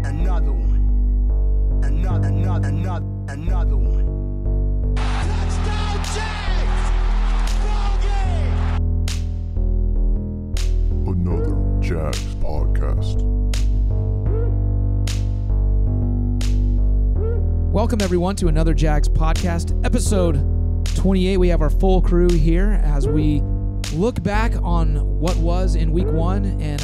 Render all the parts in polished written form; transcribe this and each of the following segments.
Another one. Another one. Touchdown Jags! Ball game! Another Jags podcast. Welcome, everyone, to another Jags podcast, episode 28. We have our full crew here as we look back on what was in week one and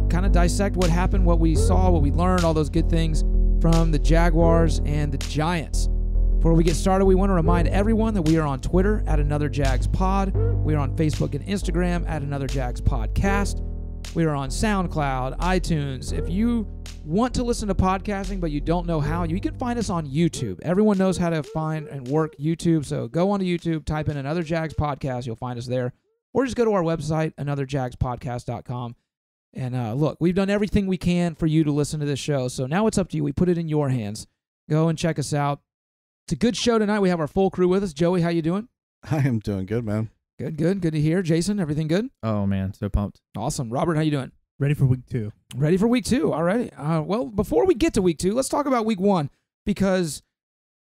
kind of dissect what happened, what we saw, what we learned, all those good things from the Jaguars and the Giants. Before we get started, we want to remind everyone that we are on Twitter at Another Jags Pod. We are on Facebook and Instagram at Another Jags Podcast. We are on SoundCloud, iTunes. If you want to listen to podcasting but you don't know how, you can find us on YouTube. Everyone knows how to find and work YouTube, so go onto YouTube, type in Another Jags Podcast. You'll find us there. Or just go to our website, anotherjagspodcast.com. And look, we've done everything we can for you to listen to this show, so now it's up to you. We put it in your hands. Go and check us out. It's a good show tonight. We have our full crew with us. Joey, how you doing? I am doing good, man. Good to hear. Jason, everything good? Oh, man, so pumped. Awesome. Robert, how you doing? Ready for week two. Ready for week two. All right. Well, before we get to week two, let's talk about week one, because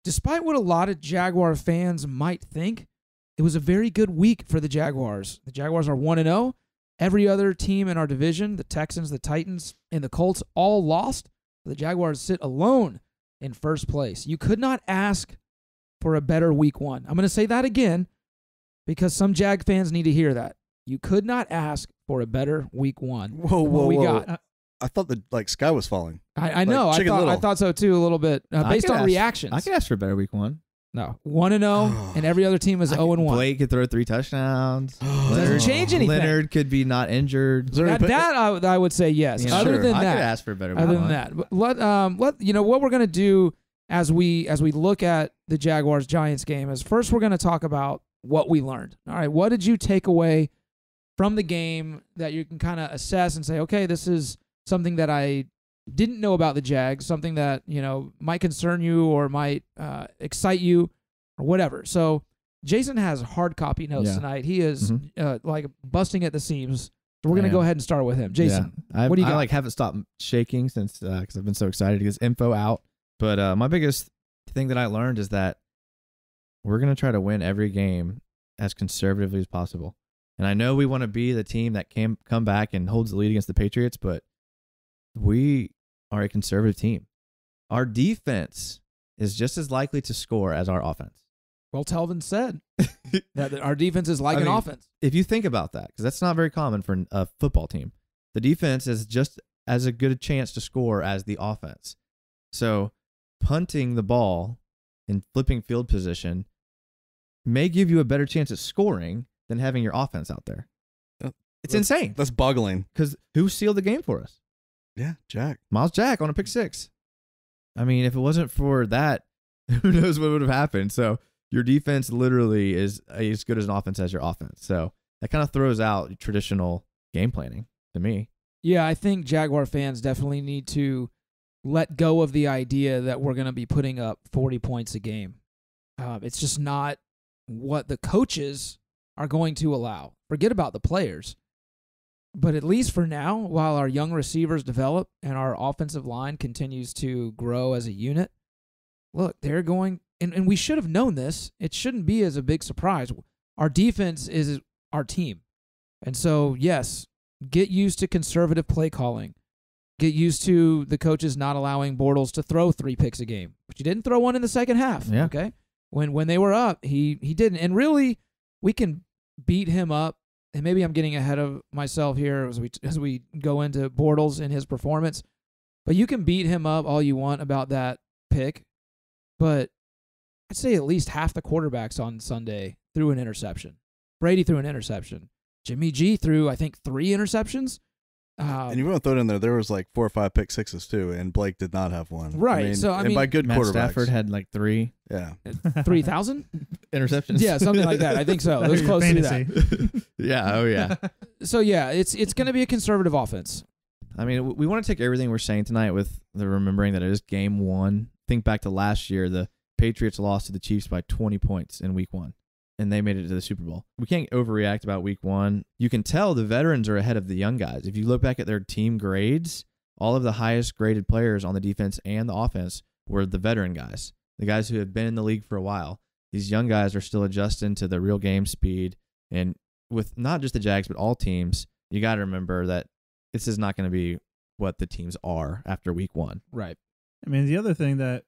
despite what a lot of Jaguar fans might think, it was a very good week for the Jaguars. The Jaguars are 1-0. Every other team in our division, the Texans, the Titans, and the Colts, all lost. The Jaguars sit alone in first place. You could not ask for a better week one. I'm going to say that again because some Jag fans need to hear that. You could not ask for a better week one. Whoa. I thought the sky was falling. I know. I thought so too a little bit based on reactions. I could ask for a better week one. No, 1-0, and every other team is 0-1. Blake could throw 3 touchdowns. Doesn't change anything. Leonard could be not injured. I would say yes. Yeah, other sure. than I that, could ask for a better week other one. than that, but let what we're gonna do as we look at the Jaguars Giants game is first we're gonna talk about what we learned. All right, what did you take away from the game that you can kind of assess and say, okay, this is something that I didn't know about the Jags, something that might concern you or might excite you or whatever. So Jason has hard copy notes tonight. He is busting at the seams. So we're gonna go ahead and start with him. Jason, what do you got? I haven't stopped shaking since because I've been so excited to get this info out. But my biggest thing that I learned is that we're gonna try to win every game as conservatively as possible. And I know we want to be the team that can come back and holds the lead against the Patriots, but we are a conservative team. Our defense is just as likely to score as our offense. Well, Telvin said that our defense is like an offense. If you think about that, because that's not very common for a football team, the defense is just as a good a chance to score as the offense. So punting the ball and flipping field position may give you a better chance at scoring than having your offense out there. It's insane. That's boggling. Because who sealed the game for us? Yeah, Jack. Miles Jack on a pick 6. I mean, if it wasn't for that, who knows what would have happened. So your defense literally is as good as an offense as your offense. So that kind of throws out traditional game planning to me. Yeah, I think Jaguar fans definitely need to let go of the idea that we're going to be putting up 40 points a game. It's just not what the coaches are going to allow. Forget about the players. But at least for now, while our young receivers develop and our offensive line continues to grow as a unit, look, they're going, and we should have known this. It shouldn't be as a big surprise. Our defense is our team. And so, yes, get used to conservative play calling. Get used to the coaches not allowing Bortles to throw 3 picks a game. But you didn't throw one in the second half, okay? When they were up, he didn't. And really, we can beat him up. And maybe I'm getting ahead of myself here as we go into Bortles and his performance. But you can beat him up all you want about that pick. But I'd say at least half the quarterbacks on Sunday threw an interception. Brady threw an interception. Jimmy G threw, I think, 3 interceptions. And you want to throw it in there. There was 4 or 5 pick 6s too, and Blake did not have one. Right. I mean, by good Matt quarterbacks. Stafford had 3. Yeah. 3,000 interceptions. Yeah, something like that. I think so. It was close to that. Yeah. Oh yeah. So yeah, it's going to be a conservative offense. I mean, we want to take everything we're saying tonight with the remembering that it is game 1. Think back to last year. The Patriots lost to the Chiefs by 20 points in week 1. and they made it to the Super Bowl. We can't overreact about week 1. You can tell the veterans are ahead of the young guys. If you look back at their team grades, all of the highest graded players on the defense and the offense were the veteran guys, the guys who have been in the league for a while. These young guys are still adjusting to the real game speed. And with not just the Jags, but all teams, you got to remember that this is not going to be what the teams are after week 1. Right. I mean, the other thing that,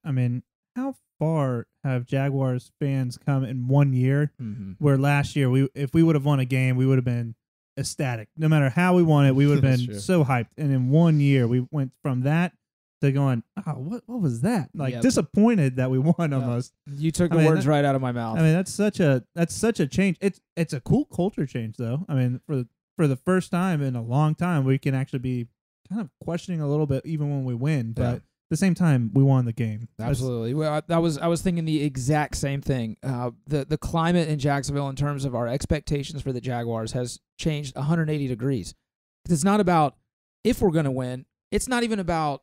how far have Jaguars fans come in 1 year? Mm-hmm. Where last year, if we would have won a game, we would have been ecstatic. No matter how we won it, we would have been so hyped. And in 1 year, we went from that to going, oh, what was that? Like disappointed that we won almost. You took the words right out of my mouth. I mean, that's such a change. It's a cool culture change, though. I mean, for the first time in a long time, we can actually be kind of questioning a little bit even when we win, but at the same time, we won the game. Absolutely. Well, I was thinking the exact same thing. The climate in Jacksonville in terms of our expectations for the Jaguars has changed 180 degrees. It's not about if we're going to win. It's not even about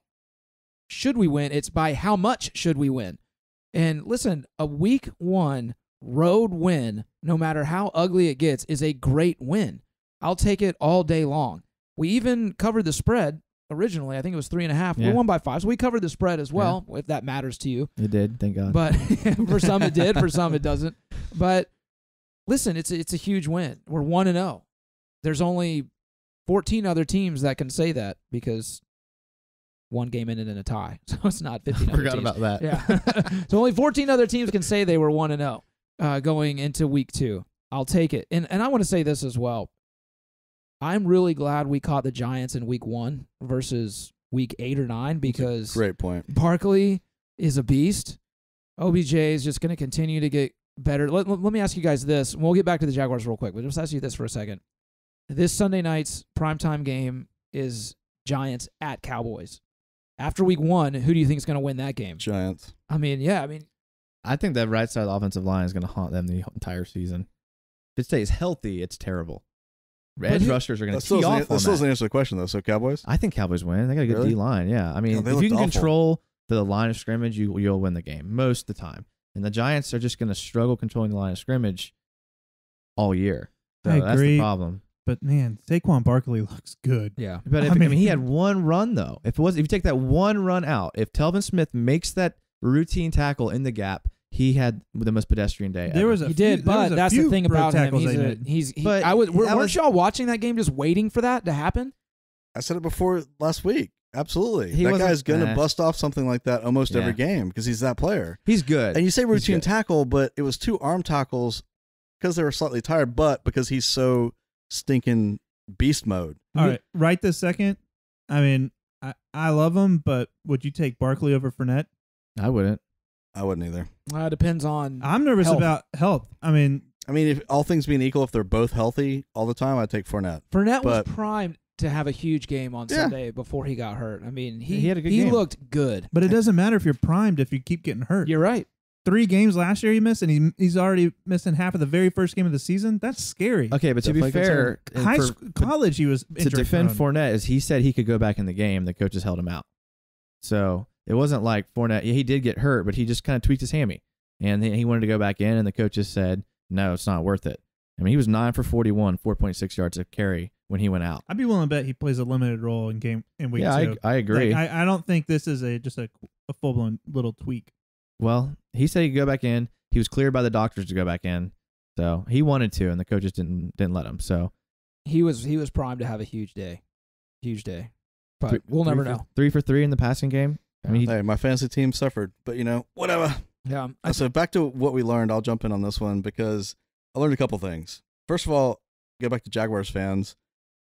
should we win. It's by how much should we win. And listen, a week 1 road win, no matter how ugly it gets, is a great win. I'll take it all day long. We even covered the spread originally. I think it was 3.5. Yeah. We won by 5, so we covered the spread as well, if that matters to you. It did, thank God. But for some it did, for some it doesn't. But listen, it's a huge win. We're 1-0. There's only 14 other teams that can say that because one game ended in a tie, so it's not 15 other Forgot teams. about that. Yeah. So only 14 other teams can say they were 1-0 going into week 2. I'll take it. And I want to say this as well. I'm really glad we caught the Giants in week 1 versus week 8 or 9 because Great point. Barkley is a beast. OBJ is just going to continue to get better. Let me ask you guys this. And we'll get back to the Jaguars real quick, but just ask you this for a second. This Sunday night's primetime game is Giants at Cowboys. After week 1, who do you think is going to win that game? Giants. I mean, I think that right side of the offensive line is going to haunt them the entire season. If it stays healthy, it's terrible. Edge rushers are going to tee off on that. That still doesn't answer the question, though. So Cowboys? I think Cowboys win. They got a good Really? D-line, yeah. I mean, they if you can looked awful. control the line of scrimmage, you'll win the game most of the time. And the Giants are just going to struggle controlling the line of scrimmage all year. So I that's agree. the problem. But man, Saquon Barkley looks good. yeah. But I mean, he had one run though. If you take that one run out, if Telvin Smith makes that routine tackle in the gap, he had the most pedestrian day There ever. was a He few, did, but that's the thing about him. But Weren't y'all watching that game just waiting for that to happen? I said it before last week. Absolutely. He that wasn't- guy's going to bust off something like that almost every game because he's that player. He's good. And you say routine good. tackle, but it was 2 arm tackles because they were slightly tired, but because he's so stinking beast mode. All right, right this second. I mean, I love him, but would you take Barkley over Fournette? I wouldn't. I wouldn't either. Depends on. I'm nervous Health. about health. I mean, if all things being equal, if they're both healthy all the time, I'd take Fournette. Fournette was but- primed to have a huge game on Yeah. Sunday before he got hurt. I mean, He had a good he game. looked good. but it doesn't matter if you're primed if you keep getting hurt. You're right. 3 games last year he missed, and he's already missing half of the very first game of the season. That's scary. Okay, but to be Definitely fair, College, he was to injury defend prone. Fournette, is he said he could go back in the game. The coaches held him out. So it wasn't like Fournette. He did get hurt, but he just kind of tweaked his hammy. And he wanted to go back in, and the coaches said, no, it's not worth it. I mean, he was 9 for 41, 4.6 yards of carry when he went out. I'd be willing to bet he plays a limited role in week Yeah, 2. I agree. Like, I don't think this is just a full blown little tweak. Well, he said he could go back in. He was cleared by the doctors to go back in. So he wanted to, and the coaches didn't let him. So He was primed to have a huge day. Huge day. But we'll never know. 3 for 3 in the passing game. I mean, Hey, my fantasy team suffered, but whatever. Yeah. So back to what we learned. I'll jump in on this one because I learned a couple things. First of all, go back to Jaguars fans.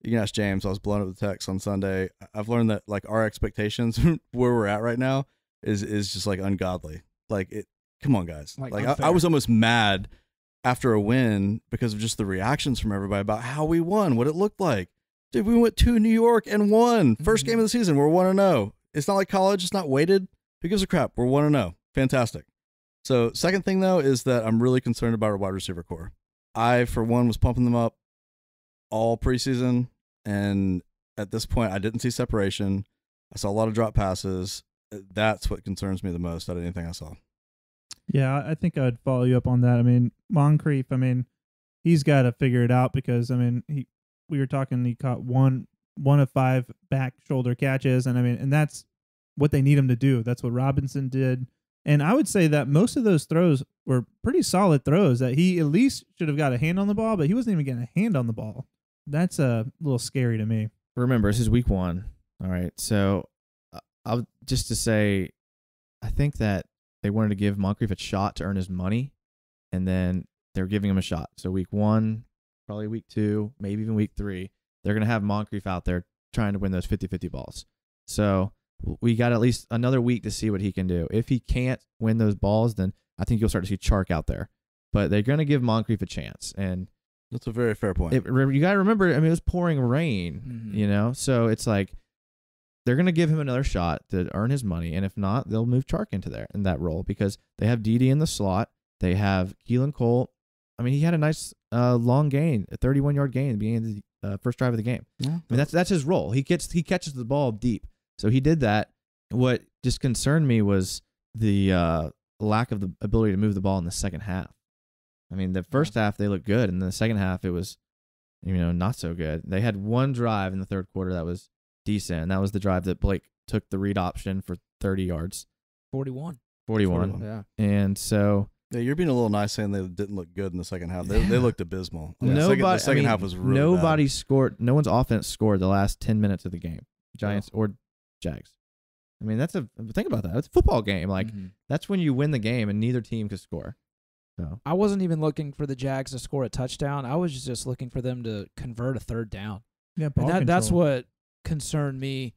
You can ask James. I was blown up with text on Sunday. I've learned that like our expectations where we're at right now is just like ungodly. Like it. Come on, guys. Like I was almost mad after a win because of just the reactions from everybody about how we won, what it looked like. Dude, we went to New York and won. First game of the season. We're 1-0. It's not like college. It's not weighted. Who gives a crap? We're 1-0. Fantastic. So second thing, though, is that I'm really concerned about our wide receiver core. I, for one, was pumping them up all preseason, and at this point, I didn't see separation. I saw a lot of drop passes. That's what concerns me the most out of anything I saw. Yeah, I think I'd follow you up on that. I mean, Moncrief, he's got to figure it out because, we were talking, he caught one of 5 back shoulder catches, and that's what they need him to do. That's what Robinson did. And I would say that most of those throws were pretty solid throws that he at least should have got a hand on the ball, but he wasn't even getting a hand on the ball. That's a little scary to me. Remember, this is week 1. All right. So I'll just to say, I think that they wanted to give Moncrief a shot to earn his money, and then they're giving him a shot. So week 1, probably week 2, maybe even week 3, they're going to have Moncrief out there trying to win those 50-50 balls. So we got at least another week to see what he can do. If he can't win those balls, then I think you'll start to see Chark out there. But they're going to give Moncrief a chance. And that's a very fair point. You got to remember, it was pouring rain, So it's like they're going to give him another shot to earn his money. And if not, they'll move Chark into there in that role because they have Dede in the slot. They have Keelan Cole. He had a nice long gain, a 31-yard gain at the beginning of the first drive of the game. Yeah. That's his role. He catches the ball deep. So he did that. What just concerned me was the lack of the ability to move the ball in the second half. The first half they looked good, and the second half it was, not so good. They had one drive in the third quarter that was decent, and that was the drive that Blake took the read option for 30 yards. 41. Yeah. And so... Yeah, you're being a little nice saying they didn't look good in the second half. They looked abysmal. The second half was really nobody bad. scored. No one's offense scored the last 10 minutes of the game. Giants or Jags. Think about that. It's a football game. That's when you win the game, and neither team could score. So I wasn't even looking for the Jags to score a touchdown. I was just looking for them to convert a third down. Yeah, that's what concerned me.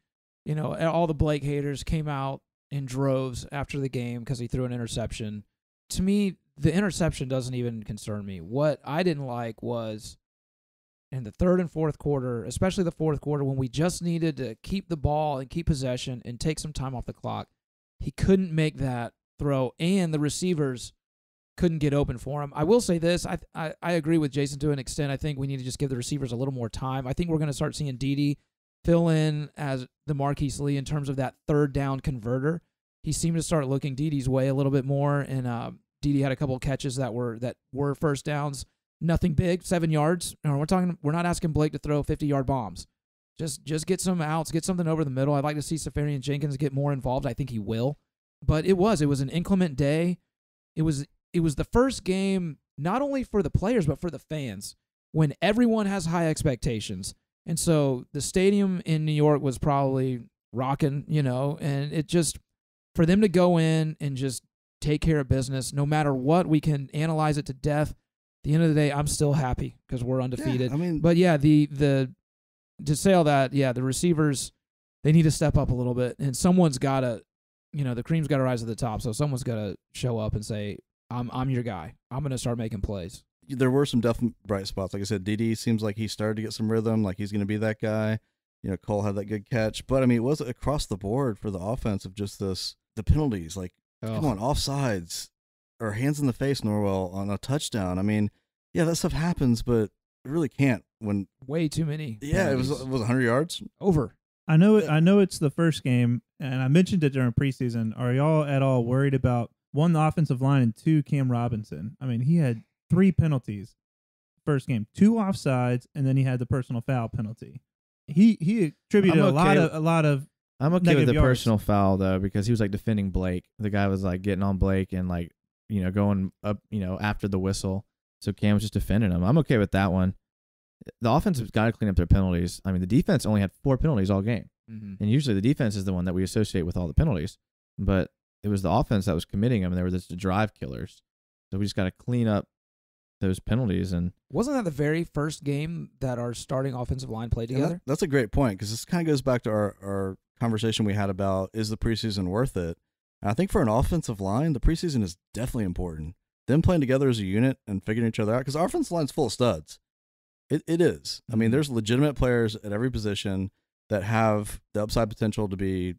All the Blake haters came out in droves after the game because he threw an interception. To me, the interception doesn't even concern me. What I didn't like was in the third and fourth quarter, especially the fourth quarter, when we just needed to keep the ball and keep possession and take some time off the clock, he couldn't make that throw, and the receivers couldn't get open for him. I will say this. I agree with Jason to an extent. I think we need to just give the receivers a little more time. I think we're going to start seeing Dede fill in as the Marquise Lee in terms of that third down converter. He seemed to start looking Dede's way a little bit more, and Dede had a couple of catches that were first downs. Nothing big, 7 yards. We're not asking Blake to throw 50-yard bombs. Just get some outs, get something over the middle. I'd like to see Safarian Jenkins get more involved. I think he will. But it was an inclement day. It was the first game not only for the players but for the fans when everyone has high expectations. And so the stadium in New York was probably rocking, and it just for them to go in and just take care of business, no matter what, we can analyze it to death. At the end of the day, I'm still happy because we're undefeated. Yeah, but yeah, the to say all that, yeah, the receivers, they need to step up a little bit, and someone's got to, the cream's got to rise to the top. So someone's got to show up and say, I'm your guy. I'm going to start making plays. There were some definite bright spots. Like I said, Dede seems like he started to get some rhythm, like he's going to be that guy. Cole had that good catch. But, it was across the board for the offense of just the penalties. Like, come on, offsides or hands in the face, Norwell, on a touchdown. Yeah, that stuff happens, but it really can't when... Way too many. Yeah, penalties. it was 100 yards. Over. I know it's the first game, and I mentioned it during preseason. Are y'all at all worried about, one, the offensive line, and two, Cam Robinson? He had 3 penalties first game, 2 offsides, and then he had the personal foul penalty. He attributed a lot of I'm okay with the yards. personal foul though, because he was defending Blake. The guy was getting on Blake and going up, after the whistle. So Cam was just defending him. I'm okay with that one. The offense has got to clean up their penalties. The defense only had 4 penalties all game. Mm-hmm. And usually the defense is the one that we associate with all the penalties. But it was the offense that was committing them, and they were just drive killers. So we just got to clean up those penalties. And wasn't that the very first game that our starting offensive line played together? That's a great point, because this kind of goes back to our conversation we had about, is the preseason worth it? And I think for an offensive line, the preseason is definitely important. Them playing together as a unit and figuring each other out, because our offensive line's full of studs. It is. There's legitimate players at every position that have the upside potential to be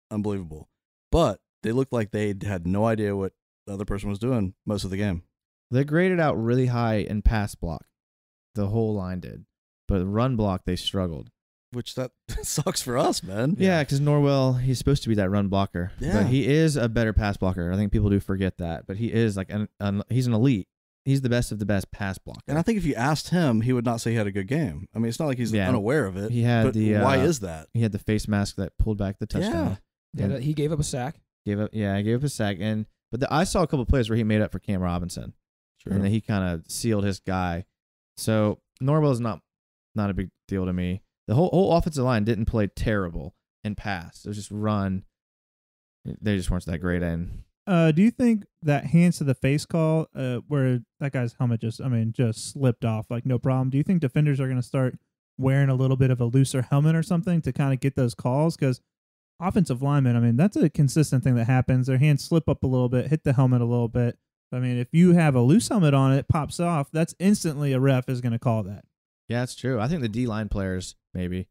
unbelievable. But they looked like they had no idea what the other person was doing most of the game. They graded out really high in pass block. The whole line did. But run block, they struggled. which that sucks for us, man. Yeah, because Norwell, he's supposed to be that run blocker. Yeah. But he is a better pass blocker. I think people do forget that. But he is like he's an elite. He's the best of the best pass blocker. And I think if you asked him, he would not say he had a good game. I mean, it's not like he's unaware of it. He had but why is that? He had the face mask that pulled back the touchdown. Yeah, he gave up a sack. He gave up a sack. But I saw a couple plays where he made up for Cam Robinson. Sure. And then he kind of sealed his guy. So Norwell is not a big deal to me. The whole offensive line didn't play terrible in pass. It was just run. They just weren't that great in. Do you think that hands to the face call, where that guy's helmet just slipped off, like no problem? Do you think defenders are going to start wearing a little bit of a looser helmet or something to kind of get those calls? Because offensive linemen, I mean, that's a consistent thing that happens. Their hands slip up a little bit, hit the helmet a little bit. I mean, if you have a loose helmet on it, pops off, that's instantly a ref is going to call that. Yeah, that's true. I think the D-line players, maybe,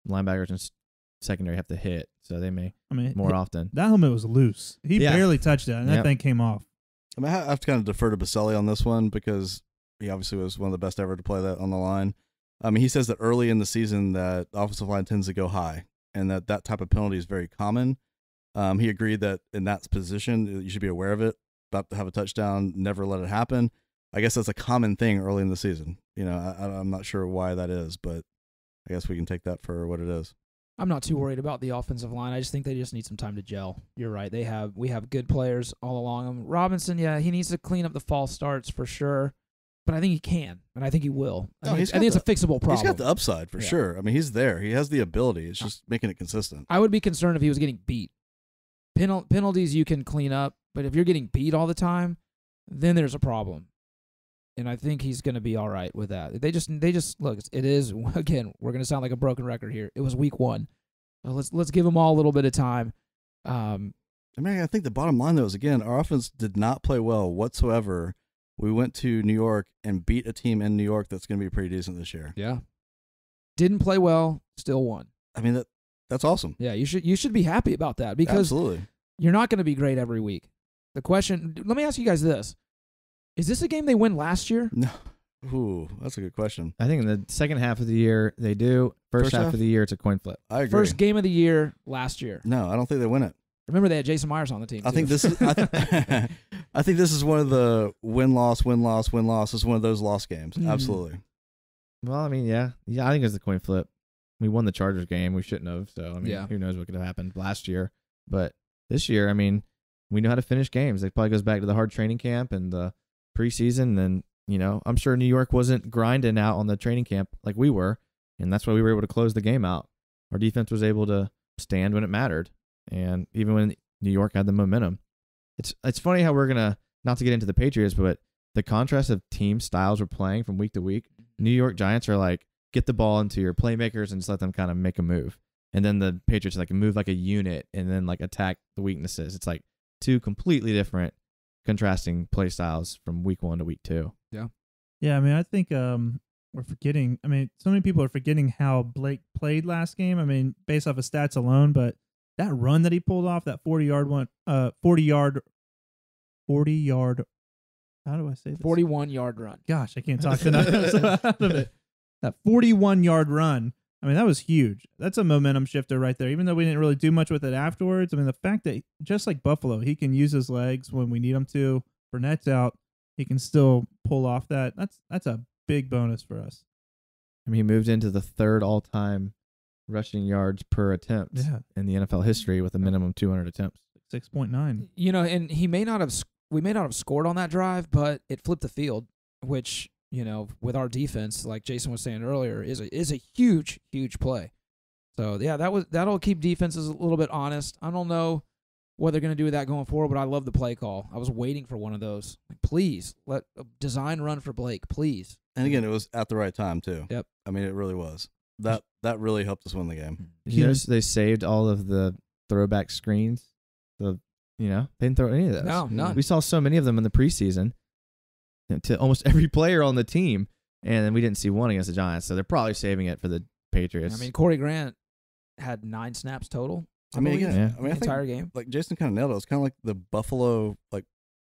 linebackers and secondary have to hit, so they may more often. That helmet was loose. He barely touched it, and that thing came off. I mean, I have to kind of defer to Baselli on this one because he obviously was one of the best ever to play that on the line. I mean, he says that early in the season that the offensive line tends to go high and that type of penalty is very common. He agreed that in that position, you should be aware of it. About to have a touchdown, never let it happen. I guess that's a common thing early in the season. You know, I'm not sure why that is, but I guess we can take that for what it is. I'm not too worried about the offensive line. I just think they just need some time to gel. You're right. We have good players all along them. Robinson, yeah, he needs to clean up the false starts for sure, but I think he can, and I think he will. I think it's a fixable problem. He's got the upside for sure. I mean, he's there. He has the ability. It's just making it consistent. I would be concerned if he was getting beat. Penalties you can clean up, but if you're getting beat all the time, then there's a problem. And I think he's going to be all right with that. They just look. It is, again, we're going to sound like a broken record here. It was week 1. Let's give them all a little bit of time. I mean, I think the bottom line though is, again, our offense did not play well whatsoever. We went to New York and beat a team in New York that's going to be pretty decent this year. Yeah, didn't play well, still won. I mean that's awesome. Yeah, you should be happy about that because absolutely you're not going to be great every week. The question, let me ask you guys this. Is this a game they win last year? No. Ooh, that's a good question. I think in the second half of the year they do. First half of the year it's a coin flip. I agree. First game of the year last year. No, I don't think they win it. Remember they had Jason Myers on the team. I think this is. I think this is one of the win-loss. This is one of those loss games. Absolutely. Well, I mean, yeah. I think it's the coin flip. We won the Chargers game. We shouldn't have. So I mean, who knows what could have happened last year? But this year, I mean, we know how to finish games. It probably goes back to the hard training camp and the preseason. And I'm sure New York wasn't grinding out on the training camp like we were, and that's why we were able to close the game out. Our defense was able to stand when it mattered, and even when New York had the momentum. It's funny how we're gonna, not to get into the Patriots, but the contrast of team styles we're playing from week to week. New York Giants are like, get the ball into your playmakers and just let them kind of make a move, and then the Patriots like move like a unit and then like attack the weaknesses. It's like two completely different contrasting play styles from week 1 to week 2. Yeah, I mean, I think we're forgetting. I mean, so many people are forgetting how Blake played last game. I mean, based off of stats alone, but that run that he pulled off, that 40-yard one, 40-yard. How do I say this? 41-yard run. Gosh, I can't talk tonight. Out of it. That 41-yard run. I mean, that was huge. That's a momentum shifter right there. Even though we didn't really do much with it afterwards. I mean, the fact that just like Buffalo, he can use his legs when we need him to. Burnett's out. He can still pull off that. That's a big bonus for us. I mean, he moved into the 3rd all-time rushing yards per attempt in the NFL history with a minimum 200 attempts. 6.9. And we may not have scored on that drive, but it flipped the field, which, with our defense, like Jason was saying earlier, is a huge, huge play. So yeah, that'll keep defenses a little bit honest. I don't know what they're going to do with that going forward, but I love the play call. I was waiting for one of those. Like, please, let a design run for Blake, please. And again, it was at the right time, too. Yep. I mean, it really was. That really helped us win the game. Did you notice they saved all of the throwback screens? They didn't throw any of those. No, none. We saw so many of them in the preseason to almost every player on the team, and then we didn't see one against the Giants, so they're probably saving it for the Patriots. I mean, Corey Grant had 9 snaps total. I mean, again, the entire game. Like Jason kind of nailed it. It's kind of like the Buffalo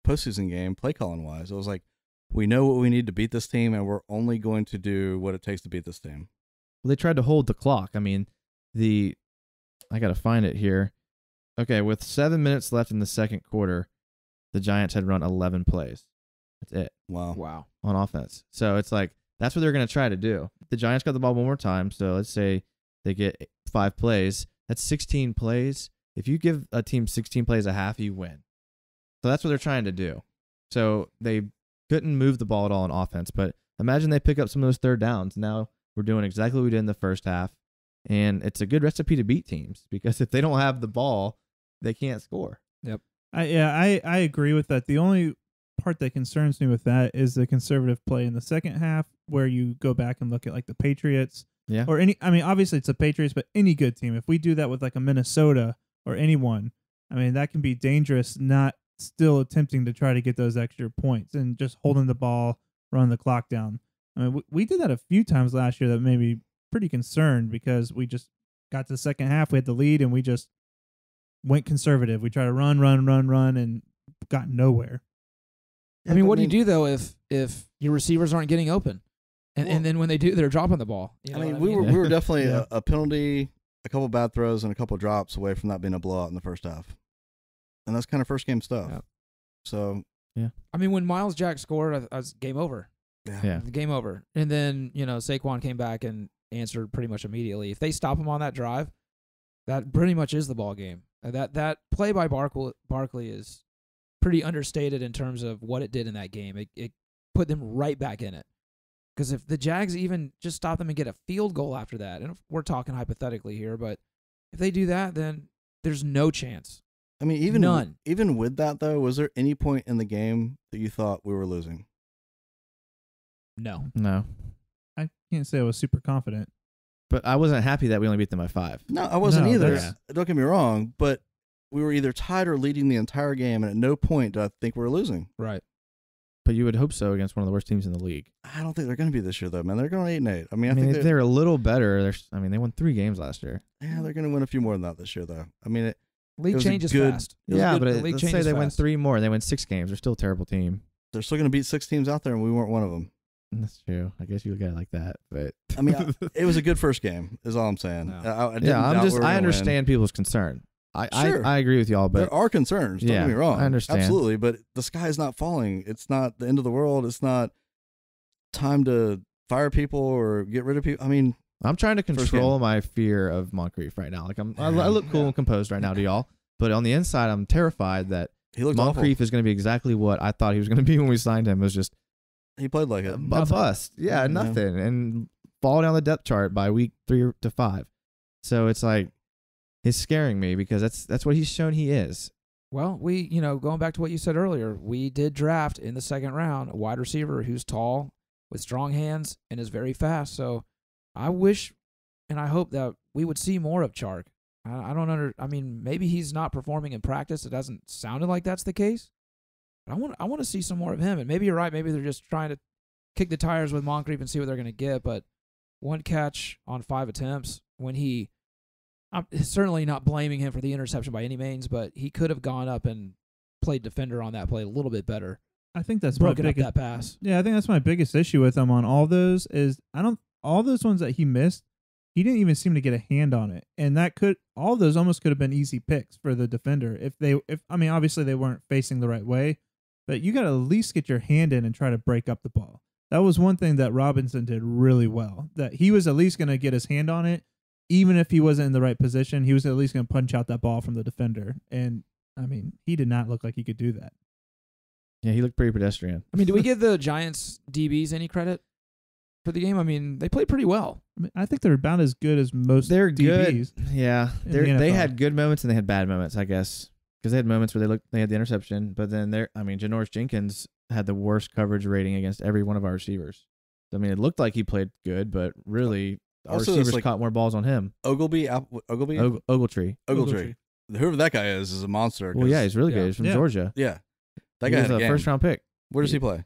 postseason game, play calling wise. It was like, we know what we need to beat this team, and we're only going to do what it takes to beat this team. Well, they tried to hold the clock. I mean, I got to find it here. Okay, with 7 minutes left in the second quarter, the Giants had run 11 plays. That's it. Wow. On offense. So it's like, that's what they're going to try to do. The Giants got the ball one more time, so let's say they get 5 plays. That's 16 plays. If you give a team 16 plays a half, you win. So that's what they're trying to do. So they couldn't move the ball at all on offense, but imagine they pick up some of those third downs. Now we're doing exactly what we did in the first half, and it's a good recipe to beat teams because if they don't have the ball, they can't score. Yep. I agree with that. The only part that concerns me with that is the conservative play in the second half where you go back and look at like the Patriots or obviously it's the Patriots, but any good team. If we do that with like a Minnesota or anyone, I mean, that can be dangerous, not still attempting to try to get those extra points and just holding the ball, running the clock down. I mean, we did that a few times last year that made me pretty concerned because we just got to the second half, we had the lead, and we just went conservative. We tried to run, and got nowhere. I mean, what do you do though if your receivers aren't getting open, and then when they do, they're dropping the ball? We were definitely a penalty, a couple bad throws, and a couple drops away from that being a blowout in the first half, and that's kind of first game stuff. Yep. So I mean, when Miles Jack scored, I was game over. Yeah. Game over. And then Saquon came back and answered pretty much immediately. If they stop him on that drive, that pretty much is the ball game. That play by Barkley is pretty understated in terms of what it did in that game. It put them right back in it. Because if the Jags even just stop them and get a field goal after that, and we're talking hypothetically here, but if they do that, then there's no chance. I mean, none. Even with that though, was there any point in the game that you thought we were losing? No. I can't say I was super confident. But I wasn't happy that we only beat them by 5. No, I wasn't No, either. that's- Don't get me wrong, but we were either tied or leading the entire game, and at no point did I think we were losing. Right. But you would hope so against one of the worst teams in the league. I don't think they're going to be this year, though, man. They're going 8-8. I mean, I mean, think if they're a little better, they won 3 games last year. yeah, they're going to win a few more than that this year, though. I mean, League was a changes good- fast. Yeah, The but league let's say changes they win fast. 3 more and they win 6 games. They're still a terrible team. they're still going to beat 6 teams out there, and we weren't one of them. That's true. I guess you look at it like that, but I mean, it was a good first game, is all I'm saying. No. I understand people's concern. Sure. I agree with y'all, but there are concerns. Don't Yeah, get me wrong. I understand. Absolutely, but the sky is not falling. It's not the end of the world. It's not time to fire people or get rid of people. I mean, I'm trying to First control my fear of Moncrief right now. Like I look cool and composed right now to y'all, but on the inside, I'm terrified that he looked awful. Moncrief is going to be exactly what I thought he was going to be when we signed him. It was just He played like it. a bust. Yeah, nothing, and fall down the depth chart by week 3 to 5. So it's like it's scaring me because that's what he's shown he is. Well, going back to what you said earlier, we did draft in the second round a wide receiver who's tall, with strong hands, and is very fast. So I wish and I hope that we would see more of Chark. I mean, maybe he's not performing in practice. It doesn't sound like that's the case. But I want to see some more of him. And maybe you're right. Maybe they're just trying to kick the tires with Moncrief and see what they're going to get. But 1 catch on 5 attempts when I'm certainly not blaming him for the interception by any means, but he could have gone up and played defender on that play a little bit better. I think that's Broken up that pass. Yeah, I think that's my biggest issue with him on all those is all those ones that he missed, he didn't even seem to get a hand on it. And all those almost could have been easy picks for the defender if obviously they weren't facing the right way, but you got to at least get your hand in and try to break up the ball. That was one thing that Robinson did really well, that he was at least going to get his hand on it. Even if he wasn't in the right position, he was at least going to punch out that ball from the defender. And, I mean, he did not look like he could do that. Yeah, he looked pretty pedestrian. I mean, do we give the Giants DBs any credit for the game? I mean, they played pretty well. I mean, I think they're about as good as most They're DBs. good. Yeah, in the they NFL. had good moments and they had bad moments, I guess, because they had moments where they had the interception, but then Janoris Jenkins had the worst coverage rating against every one of our receivers. I mean, it looked like he played good, but really, our Also, receivers it's caught more balls on him. Ogilvy. Ogletree. Whoever that guy is a monster. Well, yeah, he's really Yeah. good. He's from Yeah. Georgia. Yeah. That He guy was had a a game. first-round pick. Where does he play?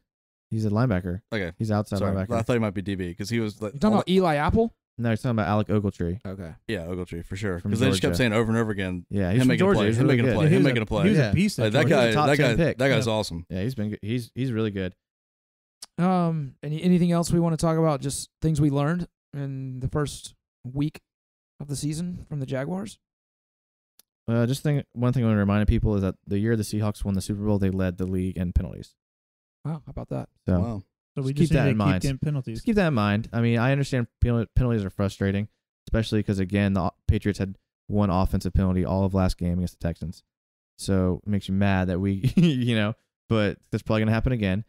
He's a linebacker. Okay. He's outside Sorry. linebacker. I thought he might be DB because he was like. You talking about Eli Apple? No, he's talking about Alec Ogletree. Okay. Yeah, Ogletree for sure. From Because they just kept Georgia. saying over and over again. Yeah, he's him from making Georgia. a play. He's Him really making a good. play. Yeah, he Him was making a play. He was Yeah. a beast. Like, That He was a top 10 pick. That guy's Yeah. awesome. Yeah, he's been good. He's really good. Anything else we want to talk about? Just things we learned in the first week of the season from the Jaguars? One thing I want to remind people is that the year the Seahawks won the Super Bowl, they led the league in penalties. Wow, how about that? So Wow. So we Just keep just need that to in mind. keep getting penalties. just keep that in mind. I mean, I understand penalties are frustrating, especially because, again, the Patriots had one offensive penalty all of last game against the Texans. So it makes you mad that we, but that's probably going to happen again.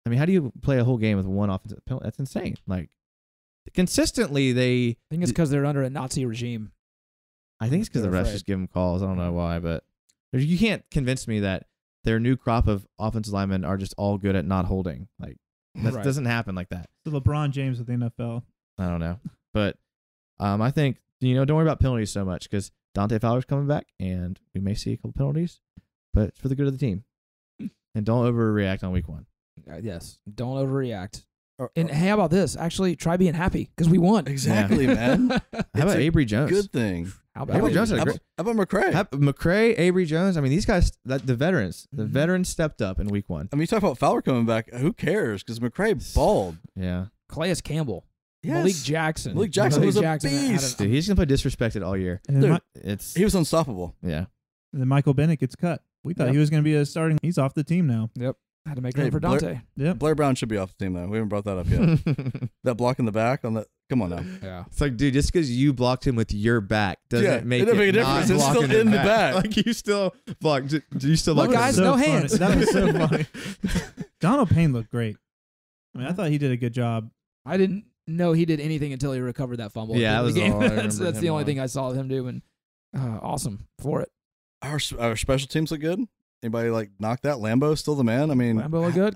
I mean, how do you play a whole game with one offensive penalty? That's insane. Like, consistently, I think it's because they're under a Nazi regime. I think it's because the They're refs afraid. just give them calls. I don't know why, but you can't convince me that their new crop of offensive linemen are just all good at not holding. Like, that Right. doesn't happen like that. The LeBron James of the NFL. I don't know. But I think, don't worry about penalties so much because Dante Fowler's coming back and we may see a couple penalties, but it's for the good of the team. And don't overreact on week 1. Yes, don't overreact. Or- And or- how about this? Actually, try being happy because we won. exactly, man. How It's about a Avery Jones? Good thing. How about Avery it? Jones had a How great. about McCray? McCray, Avery Jones. I mean, these guys, the veterans, the Mhm. veterans stepped up in week 1. I mean, you talk about Fowler coming back. Who cares? Because McCray balled. Yeah. Calais Campbell, Yes. Malik Jackson. Malik Jackson Malik was a Jackson had beast. Dude, he's going to play disrespected all year. And then, Dude. It's, He was unstoppable. yeah. and then Michael Bennett gets cut. We thought Yep. he was going to be a starting. He's off the team now. had to make Hey, room for Blair- Dante. Yep. Blair Brown should be off the team, though. We haven't brought that up yet. That block in the back on the. Come on now. Yeah. It's like, dude, just because you blocked him with your back doesn't Yeah, make it doesn't make a not difference. It's blocking still in the back. back. Like, you still block. Do you still Look, block? guys, so no funny. hands. That was so funny. Donald Payne looked great. I mean, I thought he did a good job. I didn't know he did anything until he recovered that fumble. at Yeah, the end of that the was game. all I that's remembered the him only on. thing I saw him do, and awesome for it. Our special teams look good. Anybody like knock that? Lambo still the man. I mean, Lambo looked good.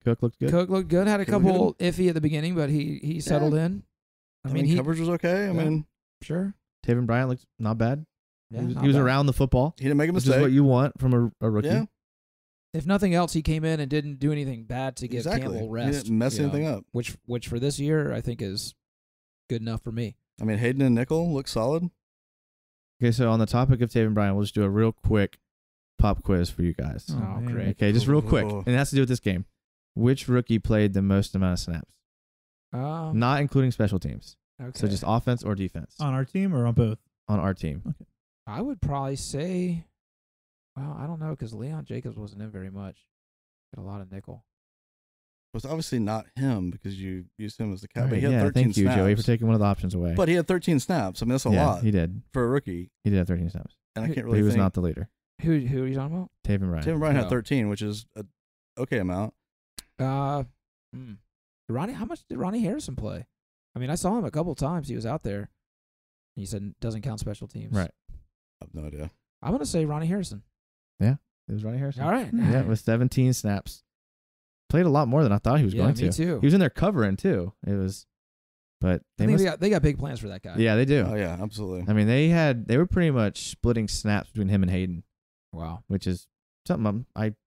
Cook looked good. Cook looked good. Had a Cook looked couple iffy at the beginning, but he settled in. I mean, coverage was okay. I Yeah. mean, Sure. Taven Bryant looked not bad. Yeah, he was, not he was bad. around the football, he didn't make a which is mistake. what you want from a rookie. Yeah, If nothing else, he came in and didn't do anything bad to give exactly. Campbell He rest. didn't mess you know, anything up. Which for this year I think is good enough for me. I mean, Hayden and Nickel look solid. Okay, so on the topic of Taven Bryant, we'll just do a real quick pop quiz for you guys. Oh, man. great. Okay, just real quick, Oh. and it has to do with this game. Which rookie played the most amount of snaps? Not including special teams. Okay. So just offense or defense On our team or on both? on our team. I would probably say, well, I don't know because Leon Jacobs wasn't in very much. Got a lot of nickel. It was obviously not him because you used him as the All cap. But right, he had yeah, 13 thank you, snaps. Joey, for taking one of the options away. But he had 13 snaps. I mean, that's a yeah, lot he did. for a rookie. He did have 13 snaps. And I can't But really he was think. not the leader. Who are you talking about? Taven Bryant. Tim Bryan No. had 13, which is a okay amount. Ronnie, how much did Ronnie Harrison play? I mean, I saw him a couple times. He was out there. He said doesn't count special teams. Right. I have no idea. I'm gonna say Ronnie Harrison. It was Ronnie Harrison. All right. Yeah, with 17 snaps. Played a lot more than I thought he was Yeah, going me to. too. He was in there covering too. It was, but I they think must. they got big plans for that guy. Yeah, they do. Oh yeah, absolutely. I mean, they were pretty much splitting snaps between him and Hayden, Wow. which is something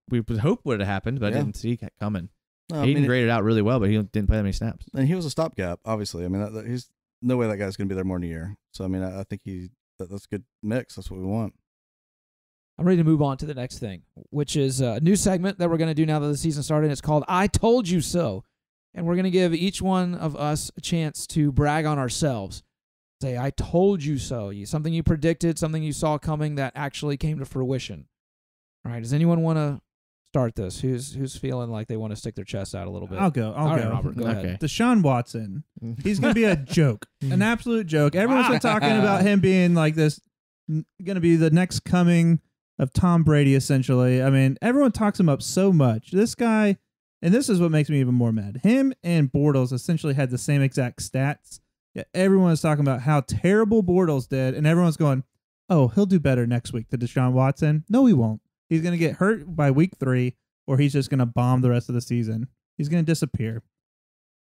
we would hope would have happened, but I Yeah. didn't see it coming. No, I Hayden mean, graded out really well, but he didn't play that many snaps. and he was a stopgap. Obviously, I mean, he's no way that guy's going to be there more than a year. So I mean, I think that's a good mix. That's what we want. I'm ready to move on to the next thing, which is a new segment that we're going to do now that the season started. It's called I Told You So. And we're going to give each one of us a chance to brag on ourselves. Say, I told you so. Something you predicted, something you saw coming that actually came to fruition. All right. Does anyone want to start this? Who's feeling like they want to stick their chest out a little bit? I'll go. All right, go. Robert, go ahead. Okay. Deshaun Watson. He's going to be a joke, an absolute joke. Everyone's been talking about him being like this, going to be the next coming of Tom Brady, essentially. I mean, everyone talks him up so much. This guy, and this is what makes me even more mad. Him and Bortles essentially had the same exact stats. Yet everyone is talking about how terrible Bortles did, and everyone's going, oh, he'll do better next week to Deshaun Watson. No, he won't. He's going to get hurt by week 3, or he's just going to bomb the rest of the season. He's going to disappear.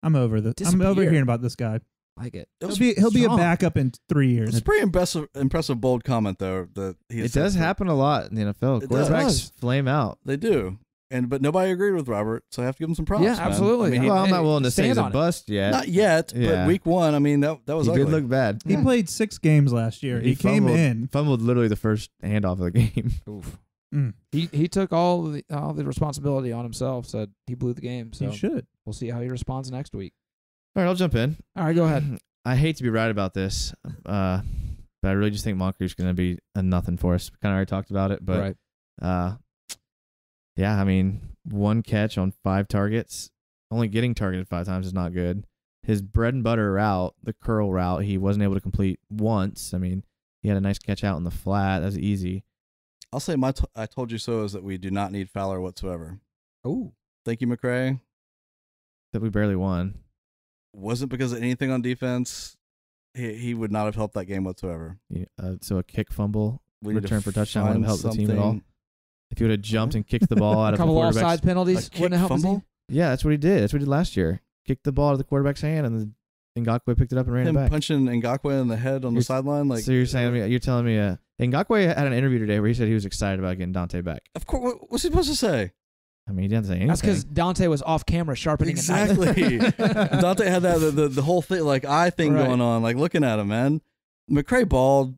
I'm over this. I'm over Disappear? hearing about this guy. Like it. He'll be a backup in 3 years. It's a pretty impressive, bold comment though. That It does happen a lot in the NFL. It does. Quarterbacks flame out. They do, but nobody agreed with Robert, so I have to give him some props. Yeah, man. absolutely. I mean, Well, I'm Hey, not willing to say stand he's a on it. bust yet. not yet, Yeah. but week 1. I mean, that was he ugly. did look bad. He played 6 games last year. He came fumbled- in. literally the first handoff of the game. Oof. Mm, He took all the responsibility on himself, said he blew the game. So he should. we'll see how he responds next week. All right, I'll jump in. All right, go ahead. I hate to be right about this, but I really just think Moncrief's going to be a nothing for us. We kind of already talked about it, but yeah, I mean, 1 catch on 5 targets. Only getting targeted 5 times is not good. His bread and butter route, the curl route, he wasn't able to complete once. I mean, he had a nice catch out in the flat. That was easy. I'll say I told you so is that we do not need Fowler whatsoever. Oh, Thank you, McRae. That we barely won. Wasn't because of anything on defense. He would not have helped that game whatsoever. Yeah, so a kick fumble, We need to return for touchdown wouldn't have helped the team at all. something- If he would have jumped and kicked the ball out a of the couple quarterback's... offside penalties A kick wouldn't help. fumble? Yeah, that's what he did. That's what he did last year. Kicked the ball out of the quarterback's hand, and Ngakoue picked it up and ran Him it back. punching Ngakoue in the head on the sideline. Like, So you're telling me Ngakoue had an interview today where he said he was excited about getting Dante back. of course, what's he supposed to say? I mean, he didn't say anything. That's because Dante was off camera sharpening Exactly. a knife. Dante had that the whole thing, like eye thing Right. going on, like looking at him, man. McRae balled.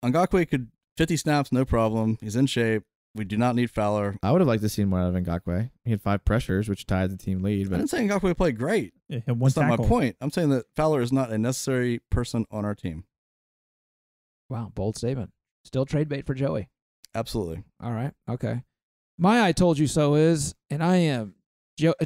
Ngakoue could 50 snaps, no problem. He's in shape. We do not need Fowler. I would have liked to see more out of Ngakoue. He had 5 pressures, which tied the team lead. I But didn't say Ngakoue played great. Yeah, he had 1 That's not tackle. my point. I'm saying that Fowler is not a necessary person on our team. Wow, bold statement. Still trade bait for Joey. Absolutely. All right. Okay. My I told you so is, and I am.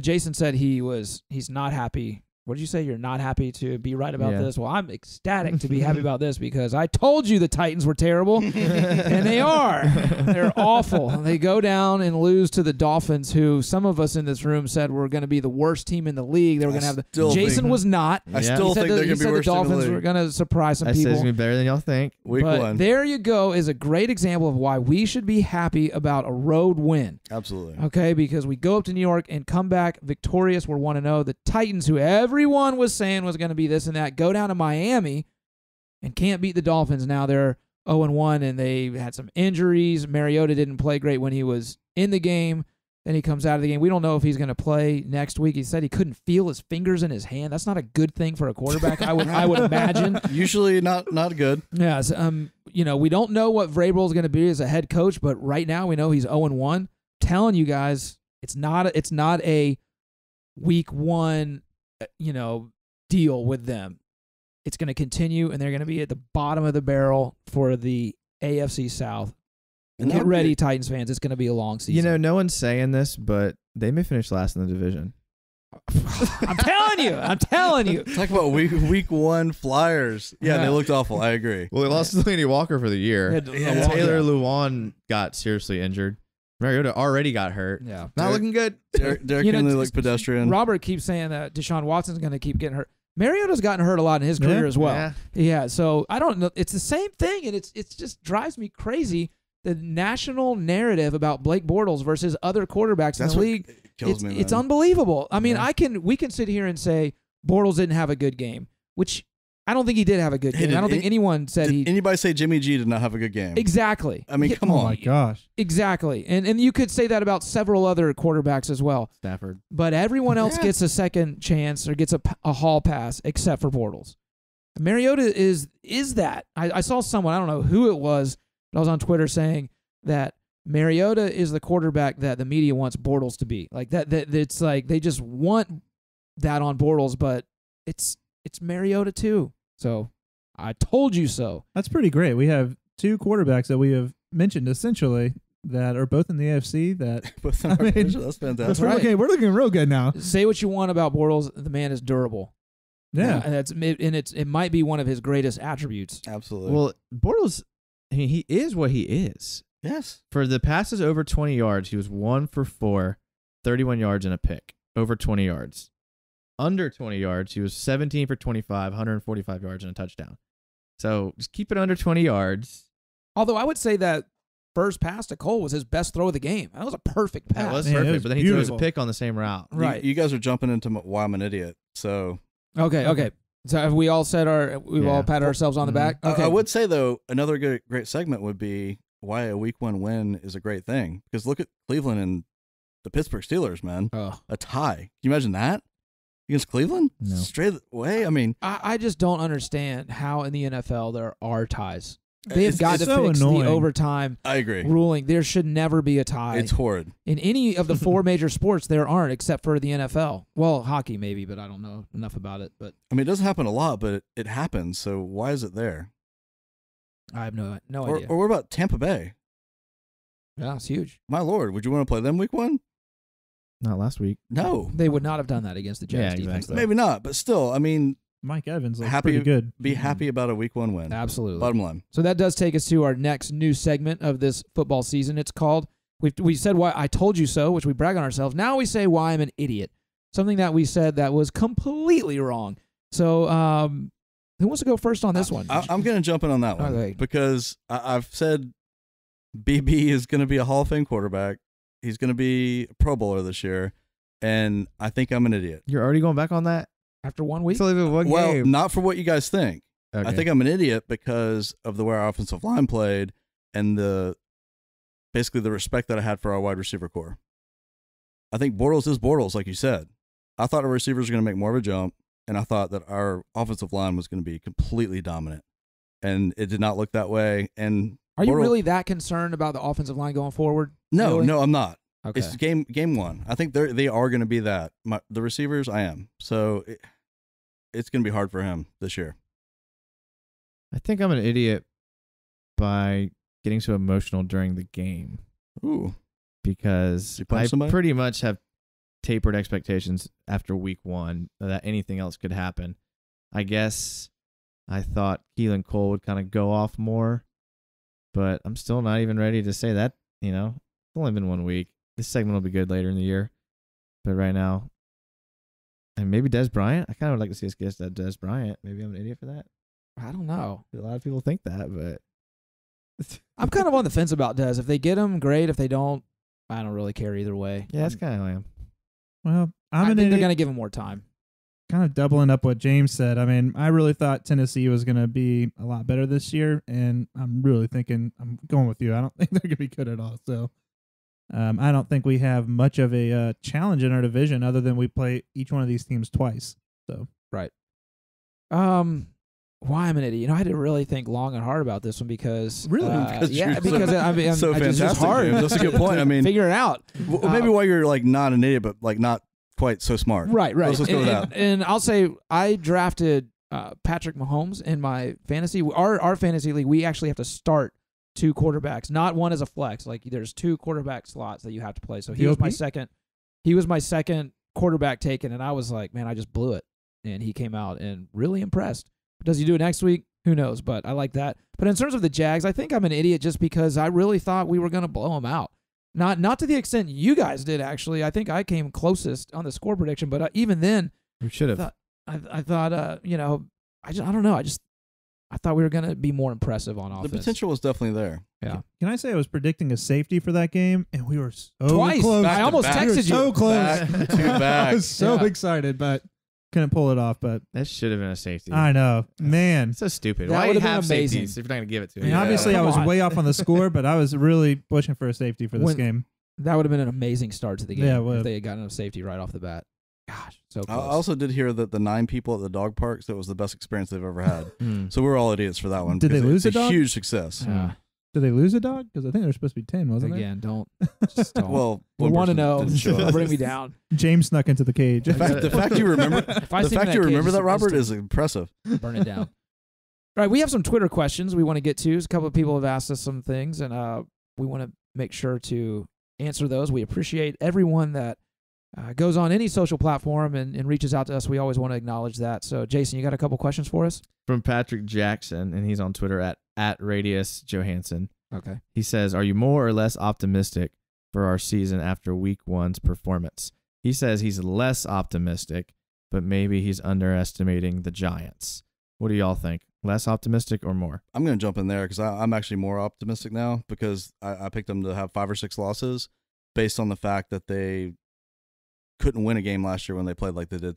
Jason said he's not happy. What did you say? You're not happy to be right about Yeah. this? Well, I'm ecstatic to be happy about this because I told you the Titans were terrible, and they are. They're awful. They go down and lose to the Dolphins, who some of us in this room said were going to be the worst team in the league. They were going to have still the. Jason think- was not. I Yeah. still He said think they're he going to be said worse the than Dolphins the were league. going to surprise some I said people. it's going to be better than y'all think. Week But 1. there you go is a great example of why we should be happy about a road win. Absolutely. Okay, because we go up to New York and come back victorious. We're 1-0. The Titans, who everyone was saying was going to be this and that, go down to Miami and can't beat the Dolphins. Now they're 0-1, and they had some injuries. Mariota didn't play great when he was in the game. Then he comes out of the game. We don't know if he's going to play next week. He said he couldn't feel his fingers in his hand. That's not a good thing for a quarterback, I would imagine. Usually not good. Yes, we don't know what Vrabel is going to be as a head coach, but right now we know he's 0-1. Telling you guys, it's not a week 1, deal with them. It's going to continue, and they're going to be at the bottom of the barrel for the AFC South. And Get that'll ready, be- Titans fans. It's going to be a long season. You know, no one's saying this, but they may finish last in the division. I'm telling you. Talk about week 1 Flyers. Yeah, they looked awful. I agree. Well, they lost Delaney Walker for the year. Yeah. Taylor Lewan got seriously injured. Mariota already got hurt. Yeah. Not looking good. Derek You know, Henley t- looked pedestrian. Robert keeps saying that Deshaun Watson's going to keep getting hurt. Mariota's gotten hurt a lot in his career as well. Yeah. Yeah, so I don't know. It's the same thing, and it's just drives me crazy. The national narrative about Blake Bortles versus other quarterbacks That's in the what league. kills me, It's man. unbelievable. I mean, Yeah. we can sit here and say Bortles didn't have a good game, which I don't think he did have a good Hey, game. I don't think anyone said Did he anybody say Jimmy G did not have a good game? exactly. I mean, Yeah, come Oh on. my gosh. Exactly, and you could say that about several other quarterbacks as well. Stafford. But everyone else Yeah. gets a second chance or gets a hall pass except for Bortles. Mariota is that. I saw someone, I don't know who it was, but I was on Twitter saying that Mariota is the quarterback that the media wants Bortles to be. Like that it's like they just want that on Bortles, but it's Mariota too. So I told you so. That's pretty great. We have 2 quarterbacks that we have mentioned essentially that are both in the AFC that Within I our mean, division, that's fantastic. right. we're looking real good now. Say what you want about Bortles, the man is durable. Yeah. And it might be one of his greatest attributes. Absolutely. Well, Bortles, I mean, he is what he is. yes. For the passes over 20 yards, he was 1 for 4, 31 yards and a pick. Over 20 yards. Under 20 yards, he was 17 for 25, 145 yards and a touchdown. So just keep it under 20 yards. Although I would say that first pass to Cole was his best throw of the game. That was a perfect pass. That was Man, it perfect, was but then he beautiful. throws a pick on the same route. Right. You guys are jumping into why I'm an idiot. So Okay. So have we all said we've all Yeah. patted ourselves on the back? Okay. I would say, though, another great segment would be why a week 1 win is a great thing. Because look at Cleveland and the Pittsburgh Steelers, man. Oh. A tie. Can you imagine that? Against Cleveland? No. Straight away? I mean, I just don't understand how in the NFL there are ties. They've got to so fix annoying. the overtime I agree. ruling. There should never be a tie. It's horrid. In any of the 4 major sports, there aren't, except for the NFL. Well, hockey maybe, but I don't know enough about it. But I mean, it doesn't happen a lot, but it happens. So why is it there? I have no idea. Or what about Tampa Bay? Yeah, it's huge. My Lord, would you want to play them week 1? Not last week. No, They would not have done that against the Jags Yeah, defense. exactly. though. maybe not. But still, I mean, Mike Evans looks Happy- pretty good. be happy about a week 1 win. Absolutely. Bottom line. So that does take us to our next new segment of this football season. It's called, we said why I told you so, which we brag on ourselves. Now we say why I'm an idiot. Something that we said that was completely wrong. So who wants to go first on this one? I'm going to jump in on that one Okay. because I've said BB is going to be a Hall of Fame quarterback. He's going to be a Pro Bowler this year, and I think I'm an idiot. You're already going back on that? After 1 week? It's only been one Well, game. not for what you guys think. Okay. I think I'm an idiot because of the way our offensive line played and basically the respect that I had for our wide receiver core. I think Bortles is Bortles, like you said. I thought our receivers were going to make more of a jump, and I thought that our offensive line was going to be completely dominant, and it did not look that way. And Are you Bortles- really that concerned about the offensive line going forward? No, Really? no, I'm not. Okay. It's game 1. I think they are going to be that. The receivers, I am. So it's going to be hard for him this year. I think I'm an idiot by getting so emotional during the game Ooh. because You punch I somebody? pretty much have tapered expectations after week 1 that anything else could happen. I guess I thought Keelan Cole would kind of go off more, but I'm still not even ready to say that. It's only been 1 week. This segment will be good later in the year, but right now, and maybe Des Bryant. I kind of would like to see us guess that Des Bryant. Maybe I'm an idiot for that. I don't know. A lot of people think that, but I'm kind of on the fence about Dez. If they get him, great. If they don't, I don't really care either way. yeah, that's kind of how I am. Well, I I'm an think they're idiot. going to give him more time. Kind of doubling up what James said. I mean, I really thought Tennessee was going to be a lot better this year, and I'm really thinking I'm going with you. I don't think they're going to be good at all. So I don't think we have much of a challenge in our division other than we play each one of these teams twice. So Why I'm an idiot? I had to really think long and hard about this one because Really? Because yeah, you're because I mean, so it's just fantastic, hard. James. That's a good point. I mean, figure it out. Well, maybe why you're like not an idiot, but like not quite so smart. Right. Let's go with that. And I'll say I drafted Patrick Mahomes in my fantasy. Our fantasy league, we actually have to start 2 quarterbacks, not one as a flex. Like there's 2 quarterback slots that you have to play. So he was my second. He was my second quarterback taken, and I was like, man, I just blew it. And he came out and really impressed. Does he do it next week? Who knows? But I like that. But in terms of the Jags, I think I'm an idiot just because I really thought we were going to blow them out. Not to the extent you guys did, actually. I think I came closest on the score prediction, but even then, We should have. I thought, I don't know. I thought we were going to be more impressive on offense. The potential was definitely there. Yeah. can I say I was predicting a safety for that game, and we were so Twice. close. I almost back. We were texted you. so close. Back to I back. was so Yeah. excited, but couldn't pull it off. But That should have been a safety. I know, man. It's so stupid. That Why would've do you been have amazing. safeties if you're not going to give it to I mean, him? obviously, I Come was on. way off on the score, but I was really pushing for a safety for this game. That would have been an amazing start to the game Yeah, it if would. they had gotten a safety right off the bat. Gosh, so I close. also did hear that the 9 people at the dog parks, that was the best experience they've ever had. Hmm. So we're all idiots for that one. Did they because lose it's a dog? huge success. Yeah. Did they lose a dog? Because I think there was supposed to be 10, wasn't Again, just don't. Well, we one want to person know. didn't show up. Bring me down. there? James snuck into the cage. The fact you remember, If I the see him in fact you cage, remember it's that, Robert, instant. is impressive. Burn it down. All right, we have some Twitter questions we want to get to. A couple of people have asked us some things, and we want to make sure to answer those. We appreciate everyone that goes on any social platform and reaches out to us. We always want to acknowledge that. So, Jason, you got a couple questions for us? From Patrick Jackson, and he's on Twitter at Radius Johansson. Okay. He says, "Are you more or less optimistic for our season after Week 1's performance?" He says he's less optimistic, but maybe he's underestimating the Giants. What do y'all think? Less optimistic or more? I'm going to jump in there because I'm actually more optimistic now because I picked them to have 5 or 6 losses based on the fact that they couldn't win a game last year when they played like they did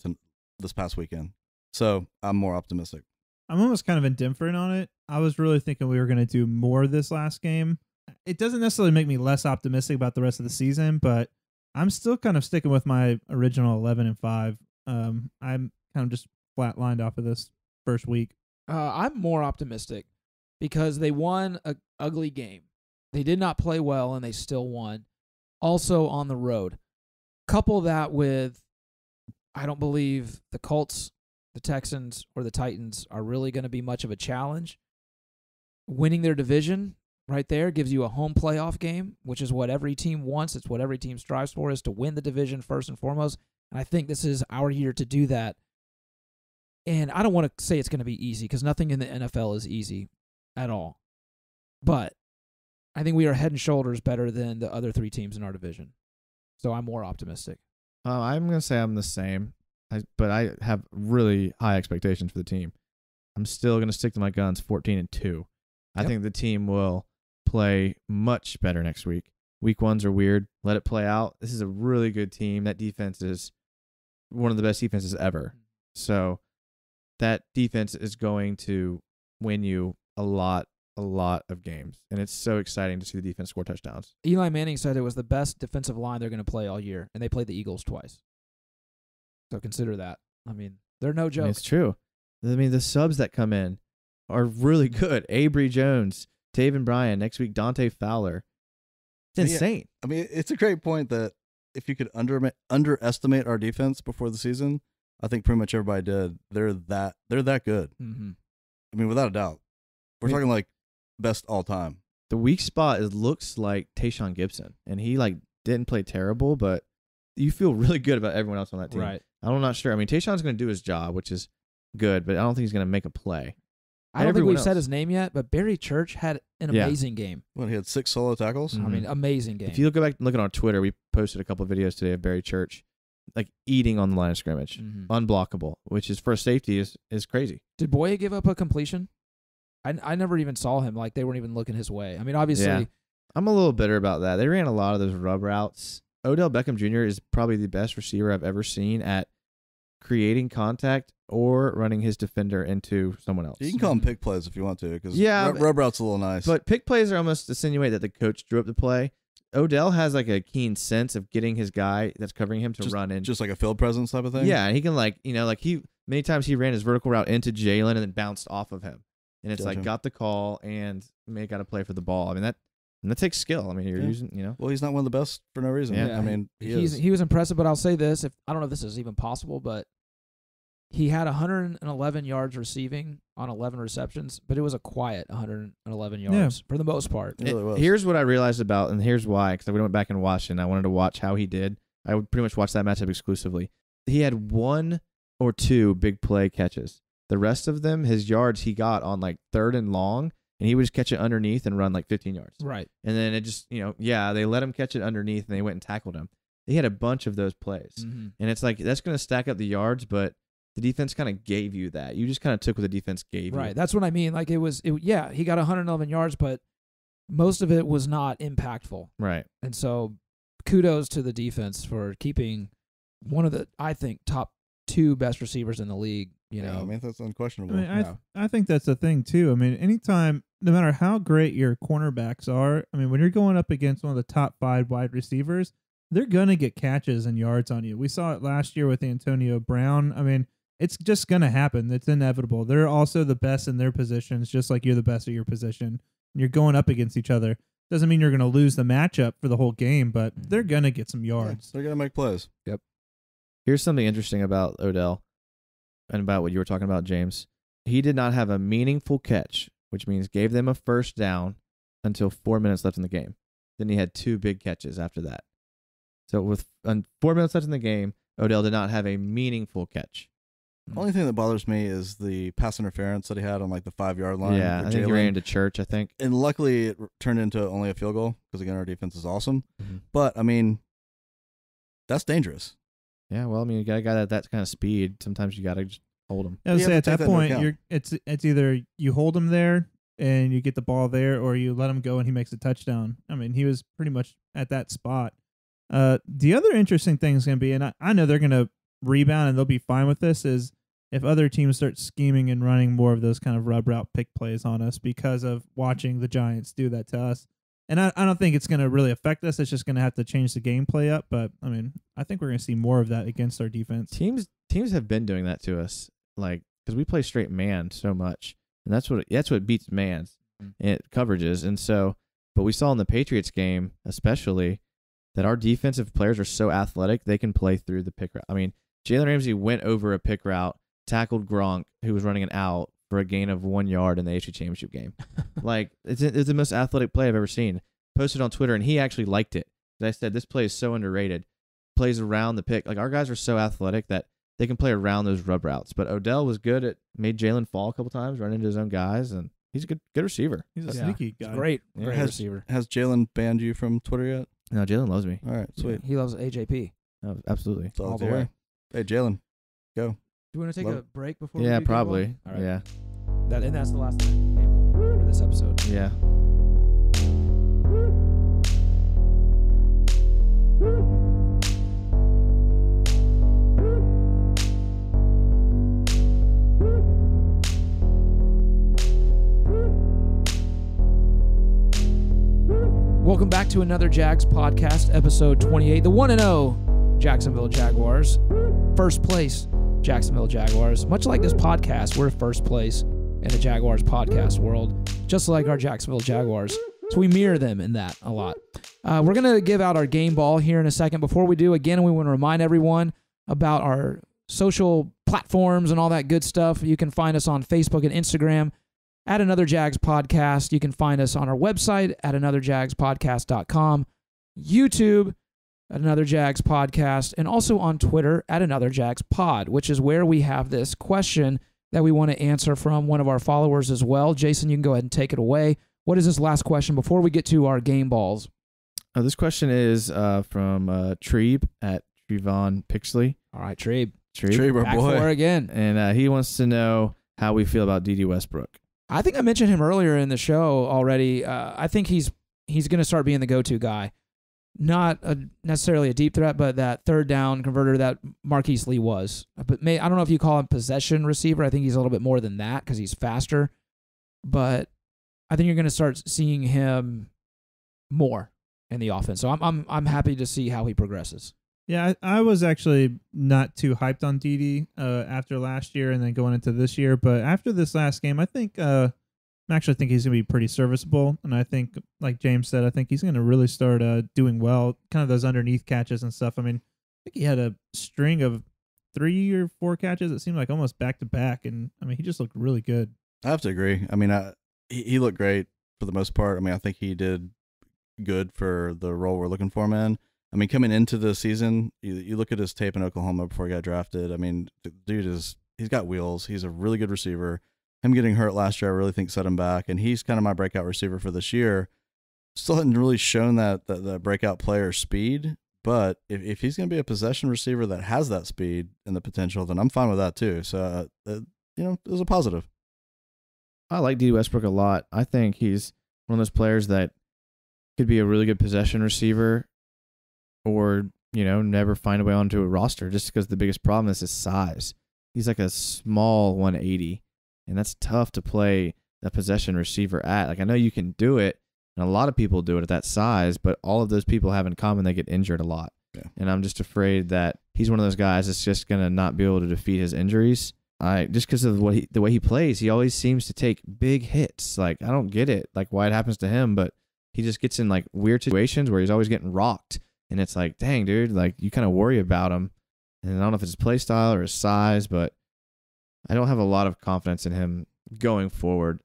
this past weekend. So I'm more optimistic. I'm almost kind of indifferent on it. I was really thinking we were going to do more this last game. It doesn't necessarily make me less optimistic about the rest of the season, but I'm still kind of sticking with my original 11-5. I'm kind of just flatlined off of this first week. I'm more optimistic. because they won a ugly game. They did not play well, and they still won. Also on the road. Couple that with, I don't believe the Colts, the Texans, or the Titans are really going to be much of a challenge. Winning their division right there gives you a home playoff game, which is what every team wants. It's what every team strives for, is to win the division first and foremost. And I think this is our year to do that. And I don't want to say it's going to be easy, because nothing in the NFL is easy at all. But I think we are head and shoulders better than the other 3 teams in our division. So I'm more optimistic. I'm going to say I'm the same, but I have really high expectations for the team. I'm still going to stick to my guns, 14-2. I think the team will play much better next week. Week 1s are weird. Let it play out. This is a really good team. That defense is one of the best defenses ever. So that defense is going to win you a lot of games. And it's so exciting to see the defense score touchdowns. Eli Manning said it was the best defensive line they're going to play all year, and they played the Eagles twice. So consider that. I mean, they're no joke. It's true. I mean, the subs that come in are really good. Avery Jones, Taven Bryan, next week Dante Fowler. It's insane. I mean, it's a great point that if you could underestimate our defense before the season, I think pretty much everybody did. They're that good. Mm-hmm. I mean, without a doubt. We're talking like best all time. The weak spot looks like Tayshaun Gibson, and he didn't play terrible, but you feel really good about everyone else on that team. Right. I'm not sure. I mean, Tayshaun's going to do his job, which is good, but I don't think he's going to make a play. I don't think we've said his name yet, but Barry Church had an amazing game. Well, he had 6 solo tackles. I mean, amazing game. If you go back and look at our Twitter, we posted a couple of videos today of Barry Church eating on the line of scrimmage, unblockable, which is for safety is crazy. Did Boya give up a completion? I never even saw him. They weren't even looking his way. I mean, obviously. Yeah. I'm a little bitter about that. They ran a lot of those rub routes. Odell Beckham Jr. is probably the best receiver I've ever seen at creating contact or running his defender into someone else. You can call them pick plays if you want to, because rub routes a little nice. But pick plays are almost insinuate that the coach drew up the play. Odell has a keen sense of getting his guy that's covering him to run in. Just like a field presence type of thing? Yeah, and he can many times he ran his vertical route into Jalen and then bounced off of him. And it's got the call and got to play for the ball. I mean, that takes skill. I mean, you're using, Well, he's not one of the best for no reason. Yeah. I mean, he was impressive, but I'll say this. I don't know if this is even possible, but he had 111 yards receiving on 11 receptions, but it was a quiet 111 yards for the most part. It really was. Here's what I realized about, and here's why, because we went back and watched it, and I wanted to watch how he did. I would pretty much watch that matchup exclusively. He had 1 or 2 big play catches. The rest of them, his yards he got on 3rd and long, and he would just catch it underneath and run 15 yards. Right. And then it just, they let him catch it underneath, and they went and tackled him. He had a bunch of those plays. Mm-hmm. And it's that's going to stack up the yards, but the defense kind of gave you that. You just kind of took what the defense gave you. Right. That's what I mean. He got 111 yards, but most of it was not impactful. Right. And so kudos to the defense for keeping one of the, I think, top 2 best receivers in the league. I mean, that's unquestionable. I think that's the thing, too. I mean, anytime, no matter how great your cornerbacks are, I mean, when you're going up against one of the top 5 wide receivers, they're going to get catches and yards on you. We saw it last year with Antonio Brown. I mean, it's just going to happen. It's inevitable. They're also the best in their positions, just like you're the best at your position. You're going up against each other. Doesn't mean you're going to lose the matchup for the whole game, but they're going to get some yards. They're going to make plays. Yep. Here's something interesting about Odell and about what you were talking about, James. He did not have a meaningful catch, which means gave them a first down until 4 minutes left in the game. Then he had 2 big catches after that. So with 4 minutes left in the game, Odell did not have a meaningful catch. The only thing that bothers me is the pass interference that he had on the 5-yard line. Yeah, I think he ran into Church, I think. And luckily it turned into only a field goal because, again, our defense is awesome. Mm-hmm. But, I mean, that's dangerous. Yeah, well, I mean, you got a guy that kind of speed. Sometimes you got to just hold him. I would say at that point, it's either you hold him there and you get the ball there, or you let him go and he makes a touchdown. I mean, he was pretty much at that spot. The other interesting thing is going to be, and I know they're going to rebound and they'll be fine with this, is if other teams start scheming and running more of those kind of rub route pick plays on us because of watching the Giants do that to us. And I don't think it's going to really affect us. It's just going to have to change the gameplay up. But, I mean, I think we're going to see more of that against our defense. Teams have been doing that to us, because we play straight man so much. And that's what beats man. coverages. And so, but we saw in the Patriots game, especially, that our defensive players are so athletic, they can play through the pick route. I mean, Jalen Ramsey went over a pick route, tackled Gronk, who was running an out, for a gain of 1 yard in the AFC Championship game. Like, it's the most athletic play I've ever seen. Posted on Twitter, and he actually liked it. I said, this play is so underrated. Plays around the pick. Like, our guys are so athletic that they can play around those rub routes. But Odell was good at, made Jalen fall a couple times, run into his own guys, and he's a good receiver. He's a sneaky guy. Great receiver. receiver. Has Jalen banned you from Twitter yet? No, Jalen loves me. All right, sweet. He loves AJP. Oh, absolutely. It's all All the there. way. Hey, Jalen, go. Do you want to take Love a it. break before we Yeah, do game probably. ball? All right. Yeah. And that's the last game for this episode. Yeah. Welcome back to another Jags podcast, episode 28. The 1-0 Jacksonville Jaguars. First place Jacksonville Jaguars. Much like this podcast, we're first place in the Jaguars podcast world, just like our Jacksonville Jaguars. So we mirror them in that a lot. We're going to give out our game ball here in a second. Before we do, again, we want to remind everyone about our social platforms and all that good stuff. You can find us on Facebook and Instagram at Another Jags Podcast. You can find us on our website at anotherjagspodcast.com, YouTube at Another Jags Podcast, and also on Twitter at Another Jags Pod, which is where we have this question that we want to answer from one of our followers as well. Jason, you can go ahead and take it away. What is this last question before we get to our game balls? This question is from Trebe at Trevon Pixley. All right, Trebe. Trebe, our Back boy. for it again. And he wants to know how we feel about D.D. Westbrook. I think I mentioned him earlier in the show already. I think he's going to start being the go-to guy. Not necessarily a deep threat, but that third down converter that Marquise Lee was. But I don't know if you call him possession receiver. I think he's a little bit more than that because he's faster. But I think you're going to start seeing him more in the offense. So I'm happy to see how he progresses. Yeah, I was actually not too hyped on DD after last year and then going into this year. But after this last game, I think I actually think he's going to be pretty serviceable. And I think, like James said, I think he's going to really start doing well, kind of those underneath catches and stuff. I mean, I think he had a string of 3 or 4 catches. It seemed like almost back-to-back. And, I mean, he just looked really good. I have to agree. I mean, he looked great for the most part. I mean, I think he did good for the role we're looking for him in. I mean, coming into the season, you look at his tape in Oklahoma before he got drafted. I mean, the dude he's got wheels. He's a really good receiver. Him getting hurt last year, I really think set him back. And he's kind of my breakout receiver for this year. Still hadn't really shown that breakout player speed. But if he's going to be a possession receiver that has that speed and the potential, then I'm fine with that too. So, it was a positive. I like D.D. Westbrook a lot. I think he's one of those players that could be a really good possession receiver or, never find a way onto a roster just because the biggest problem is his size. He's like a small 180, and that's tough to play a possession receiver at. Like, I know you can do it, and a lot of people do it at that size, but all of those people have in common they get injured a lot. Yeah. And I'm just afraid that he's one of those guys that's just going to not be able to defeat his injuries. Just because of the way he plays, he always seems to take big hits. Like, I don't get it, like why it happens to him, but he just gets in like weird situations where he's always getting rocked. And it's like, dang, dude, like you kind of worry about him. And I don't know if it's his play style or his size, but I don't have a lot of confidence in him going forward,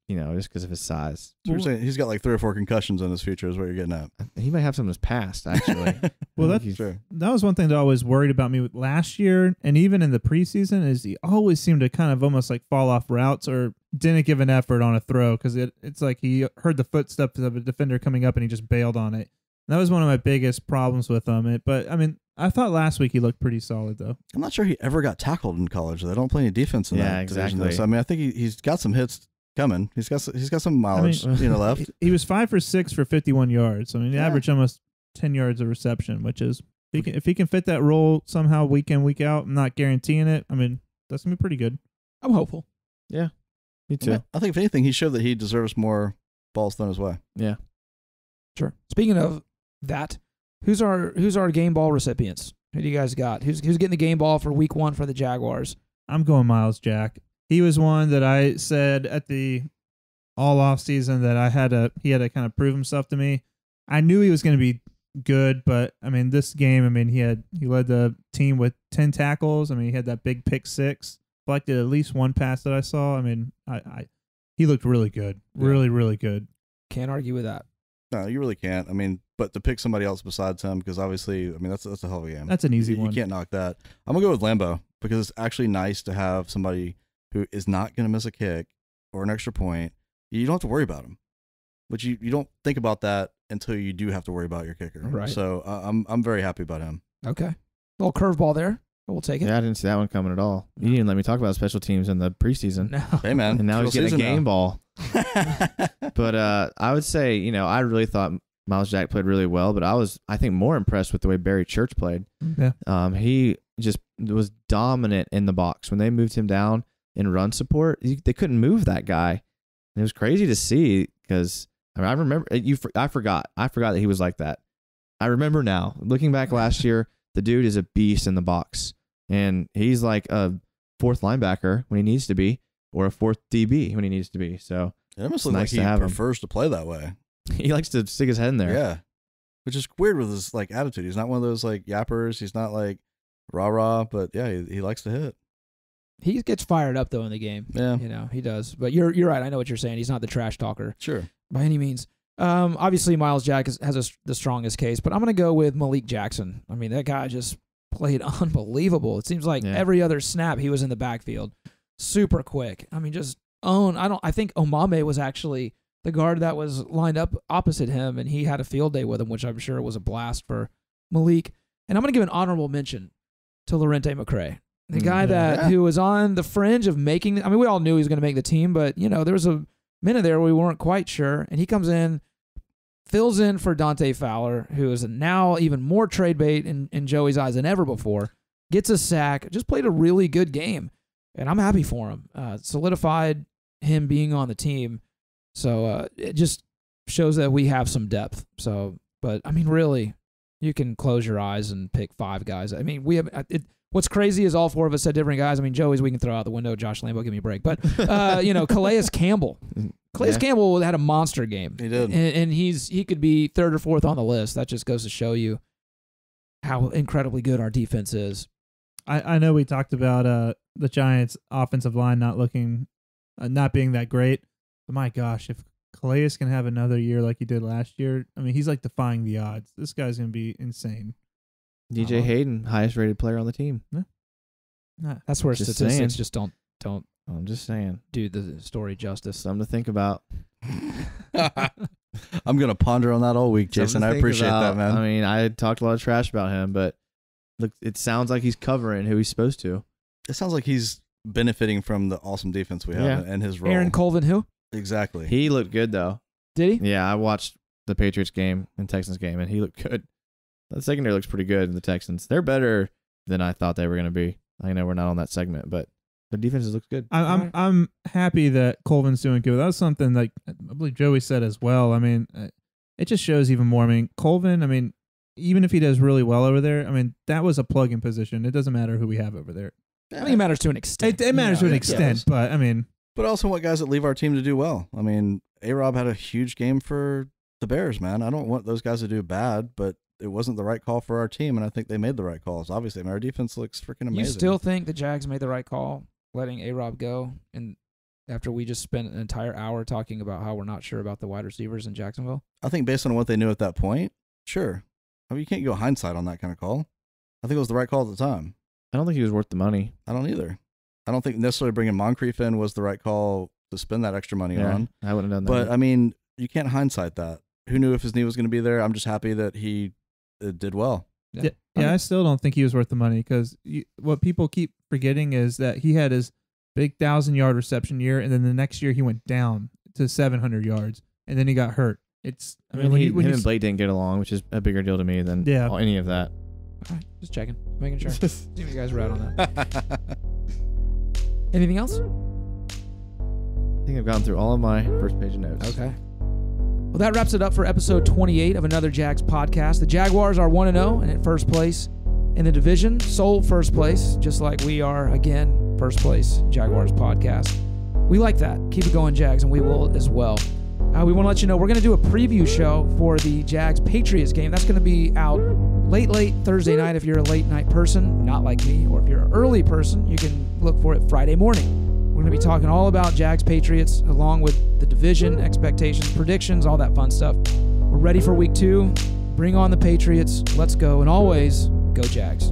just because of his size. So you're saying he's got like 3 or 4 concussions in his future is what you're getting at. He might have some in his past, actually. Well, that's true. That was one thing that always worried about me with last year and even in the preseason is he always seemed to kind of almost like fall off routes or didn't give an effort on a throw because it's like he heard the footsteps of a defender coming up and he just bailed on it. That was one of my biggest problems with him. But, I mean, I thought last week he looked pretty solid, though. I'm not sure he ever got tackled in college. They don't play any defense in that division. Exactly. So, I mean, I think he's got some hits coming. He's got some mileage left. He was 5 for 6 for 51 yards. I mean, he Yeah. averaged almost 10 yards of reception, which is if he can fit that role somehow week in, week out, I'm not guaranteeing it. I mean, that's going to be pretty good. I'm hopeful. Yeah, me too. I think if anything, he showed that he deserves more balls thrown his way. Yeah. Sure. Speaking of that, who's our game ball recipients? Who do you guys got? Who's getting the game ball for week 1 for the Jaguars? I'm going Miles Jack. He was one that I said at the all off season that he had to kind of prove himself to me. I knew he was going to be good, but I mean, this game, I mean, he led the team with 10 tackles. I mean, he had that big pick six, deflected at least one pass that I saw. I mean, he looked really good, really, really good. Can't argue with that. No, you really can't. I mean, but to pick somebody else besides him, because obviously, I mean, that's a hell of a game. That's an easy one. You can't knock that. I'm gonna go with Lambeau because it's actually nice to have somebody who is not gonna miss a kick or an extra point. You don't have to worry about him, but you don't think about that until you do have to worry about your kicker. Right. So I'm very happy about him. Okay. Little curveball there. We'll take it. Yeah, I didn't see that one coming at all. You didn't let me talk about special teams in the preseason. No. Hey man, And now he's getting a game ball. now. But I would say, I really thought Miles Jack played really well, but I think, more impressed with the way Barry Church played. Yeah. He just was dominant in the box. When they moved him down in run support, they couldn't move that guy. And it was crazy to see because I remember I forgot that he was like that. I remember now, looking back last year, the dude is a beast in the box, and he's like a fourth linebacker when he needs to be, or a fourth DB when he needs to be. So It almost it's looks nice like to he have him. prefers to play that way. He likes to stick his head in there. Yeah, which is weird with his like attitude. He's not one of those like yappers. He's not like rah, but yeah, he likes to hit. He gets fired up though in the game. Yeah, He does. But you're right. I know what you're saying. He's not the trash talker sure. by any means. Obviously, Miles Jack has the strongest case, but I'm going to go with Malik Jackson. I mean, that guy just played unbelievable. It seems like every other snap he was in the backfield. Super quick. I mean, just own. I think Omame was actually the guard that was lined up opposite him, and he had a field day with him, which I'm sure was a blast for Malik. And I'm going to give an honorable mention to Lorente McCray, the guy who was on the fringe of making. I mean, we all knew he was going to make the team, but there was a minute there where we weren't quite sure, and he comes in, fills in for Dante Fowler, who is now even more trade bait in Joey's eyes than ever before, gets a sack, just played a really good game, and I'm happy for him. Solidified him being on the team, so it just shows that we have some depth. So, but I mean, really, you can close your eyes and pick 5 guys. I mean, we have what's crazy is all 4 of us said different guys. I mean, Joey's we can throw out the window. Josh Lambeau, give me a break. But Calais Campbell. Calais Campbell had a monster game. He did. And he could be 3rd or 4th on the list. That just goes to show you how incredibly good our defense is. I know we talked about the Giants' offensive line not being that great. But my gosh, if Calais can have another year like he did last year, I mean, he's like defying the odds. This guy's going to be insane. DJ Hayden, highest rated player on the team. That's where Just statistics saying. just don't I'm just saying. do the story justice. Something to think about. I'm gonna ponder on that all week, Jason. Something to I think appreciate about. that, man. I mean, I talked a lot of trash about him, but look, it sounds like he's covering who he's supposed to. It sounds like he's benefiting from the awesome defense we have and his role. Aaron Colvin, who? Exactly. He looked good, though. Did he? Yeah, I watched the Patriots game and Texans game, and he looked good. The secondary looks pretty good in the Texans. They're better than I thought they were going to be. I know we're not on that segment, but the defense looks good. I'm happy that Colvin's doing good. That was something like I believe Joey said as well. I mean, it just shows even more. I mean, Colvin, I mean, even if he does really well over there, I mean, that was a plug-in position. It doesn't matter who we have over there. I think it matters to an extent. It matters to an extent, but I mean. But also want guys that leave our team to do well. I mean, A-Rob had a huge game for the Bears, man. I don't want those guys to do bad, but it wasn't the right call for our team, and I think they made the right calls. Obviously, I mean, our defense looks freaking amazing. You still think the Jags made the right call letting A-Rob go, and after we just spent an entire hour talking about how we're not sure about the wide receivers in Jacksonville? I think based on what they knew at that point, sure. I mean, you can't go hindsight on that kind of call. I think it was the right call at the time. I don't think he was worth the money. I don't either. I don't think necessarily bringing Moncrief in was the right call to spend that extra money on. I wouldn't have done that. But, I mean, you can't hindsight that. Who knew if his knee was going to be there? I'm just happy that he did well. Yeah, I still don't think he was worth the money because what people keep forgetting is that he had his big 1,000-yard reception year, and then the next year he went down to 700 yards, and then he got hurt. I mean, him and Blake didn't get along, which is a bigger deal to me than any of that. All right, just checking, making sure. See if you guys were out on that. Anything else? I think I've gone through all of my first page of notes. Okay. Well, that wraps it up for episode 28 of another Jags podcast. The Jaguars are 1-0 and in first place in the division, sole first place, just like we are, again, first place Jaguars podcast. We like that. Keep it going, Jags, and we will as well. We want to let you know we're going to do a preview show for the Jags-Patriots game. That's going to be out late Thursday night if you're a late night person, not like me, or if you're an early person, you can look for it Friday morning. We're going to be talking all about Jags-Patriots along with the division, expectations, predictions, all that fun stuff. We're ready for week 2. Bring on the Patriots. Let's go. And always, go Jags.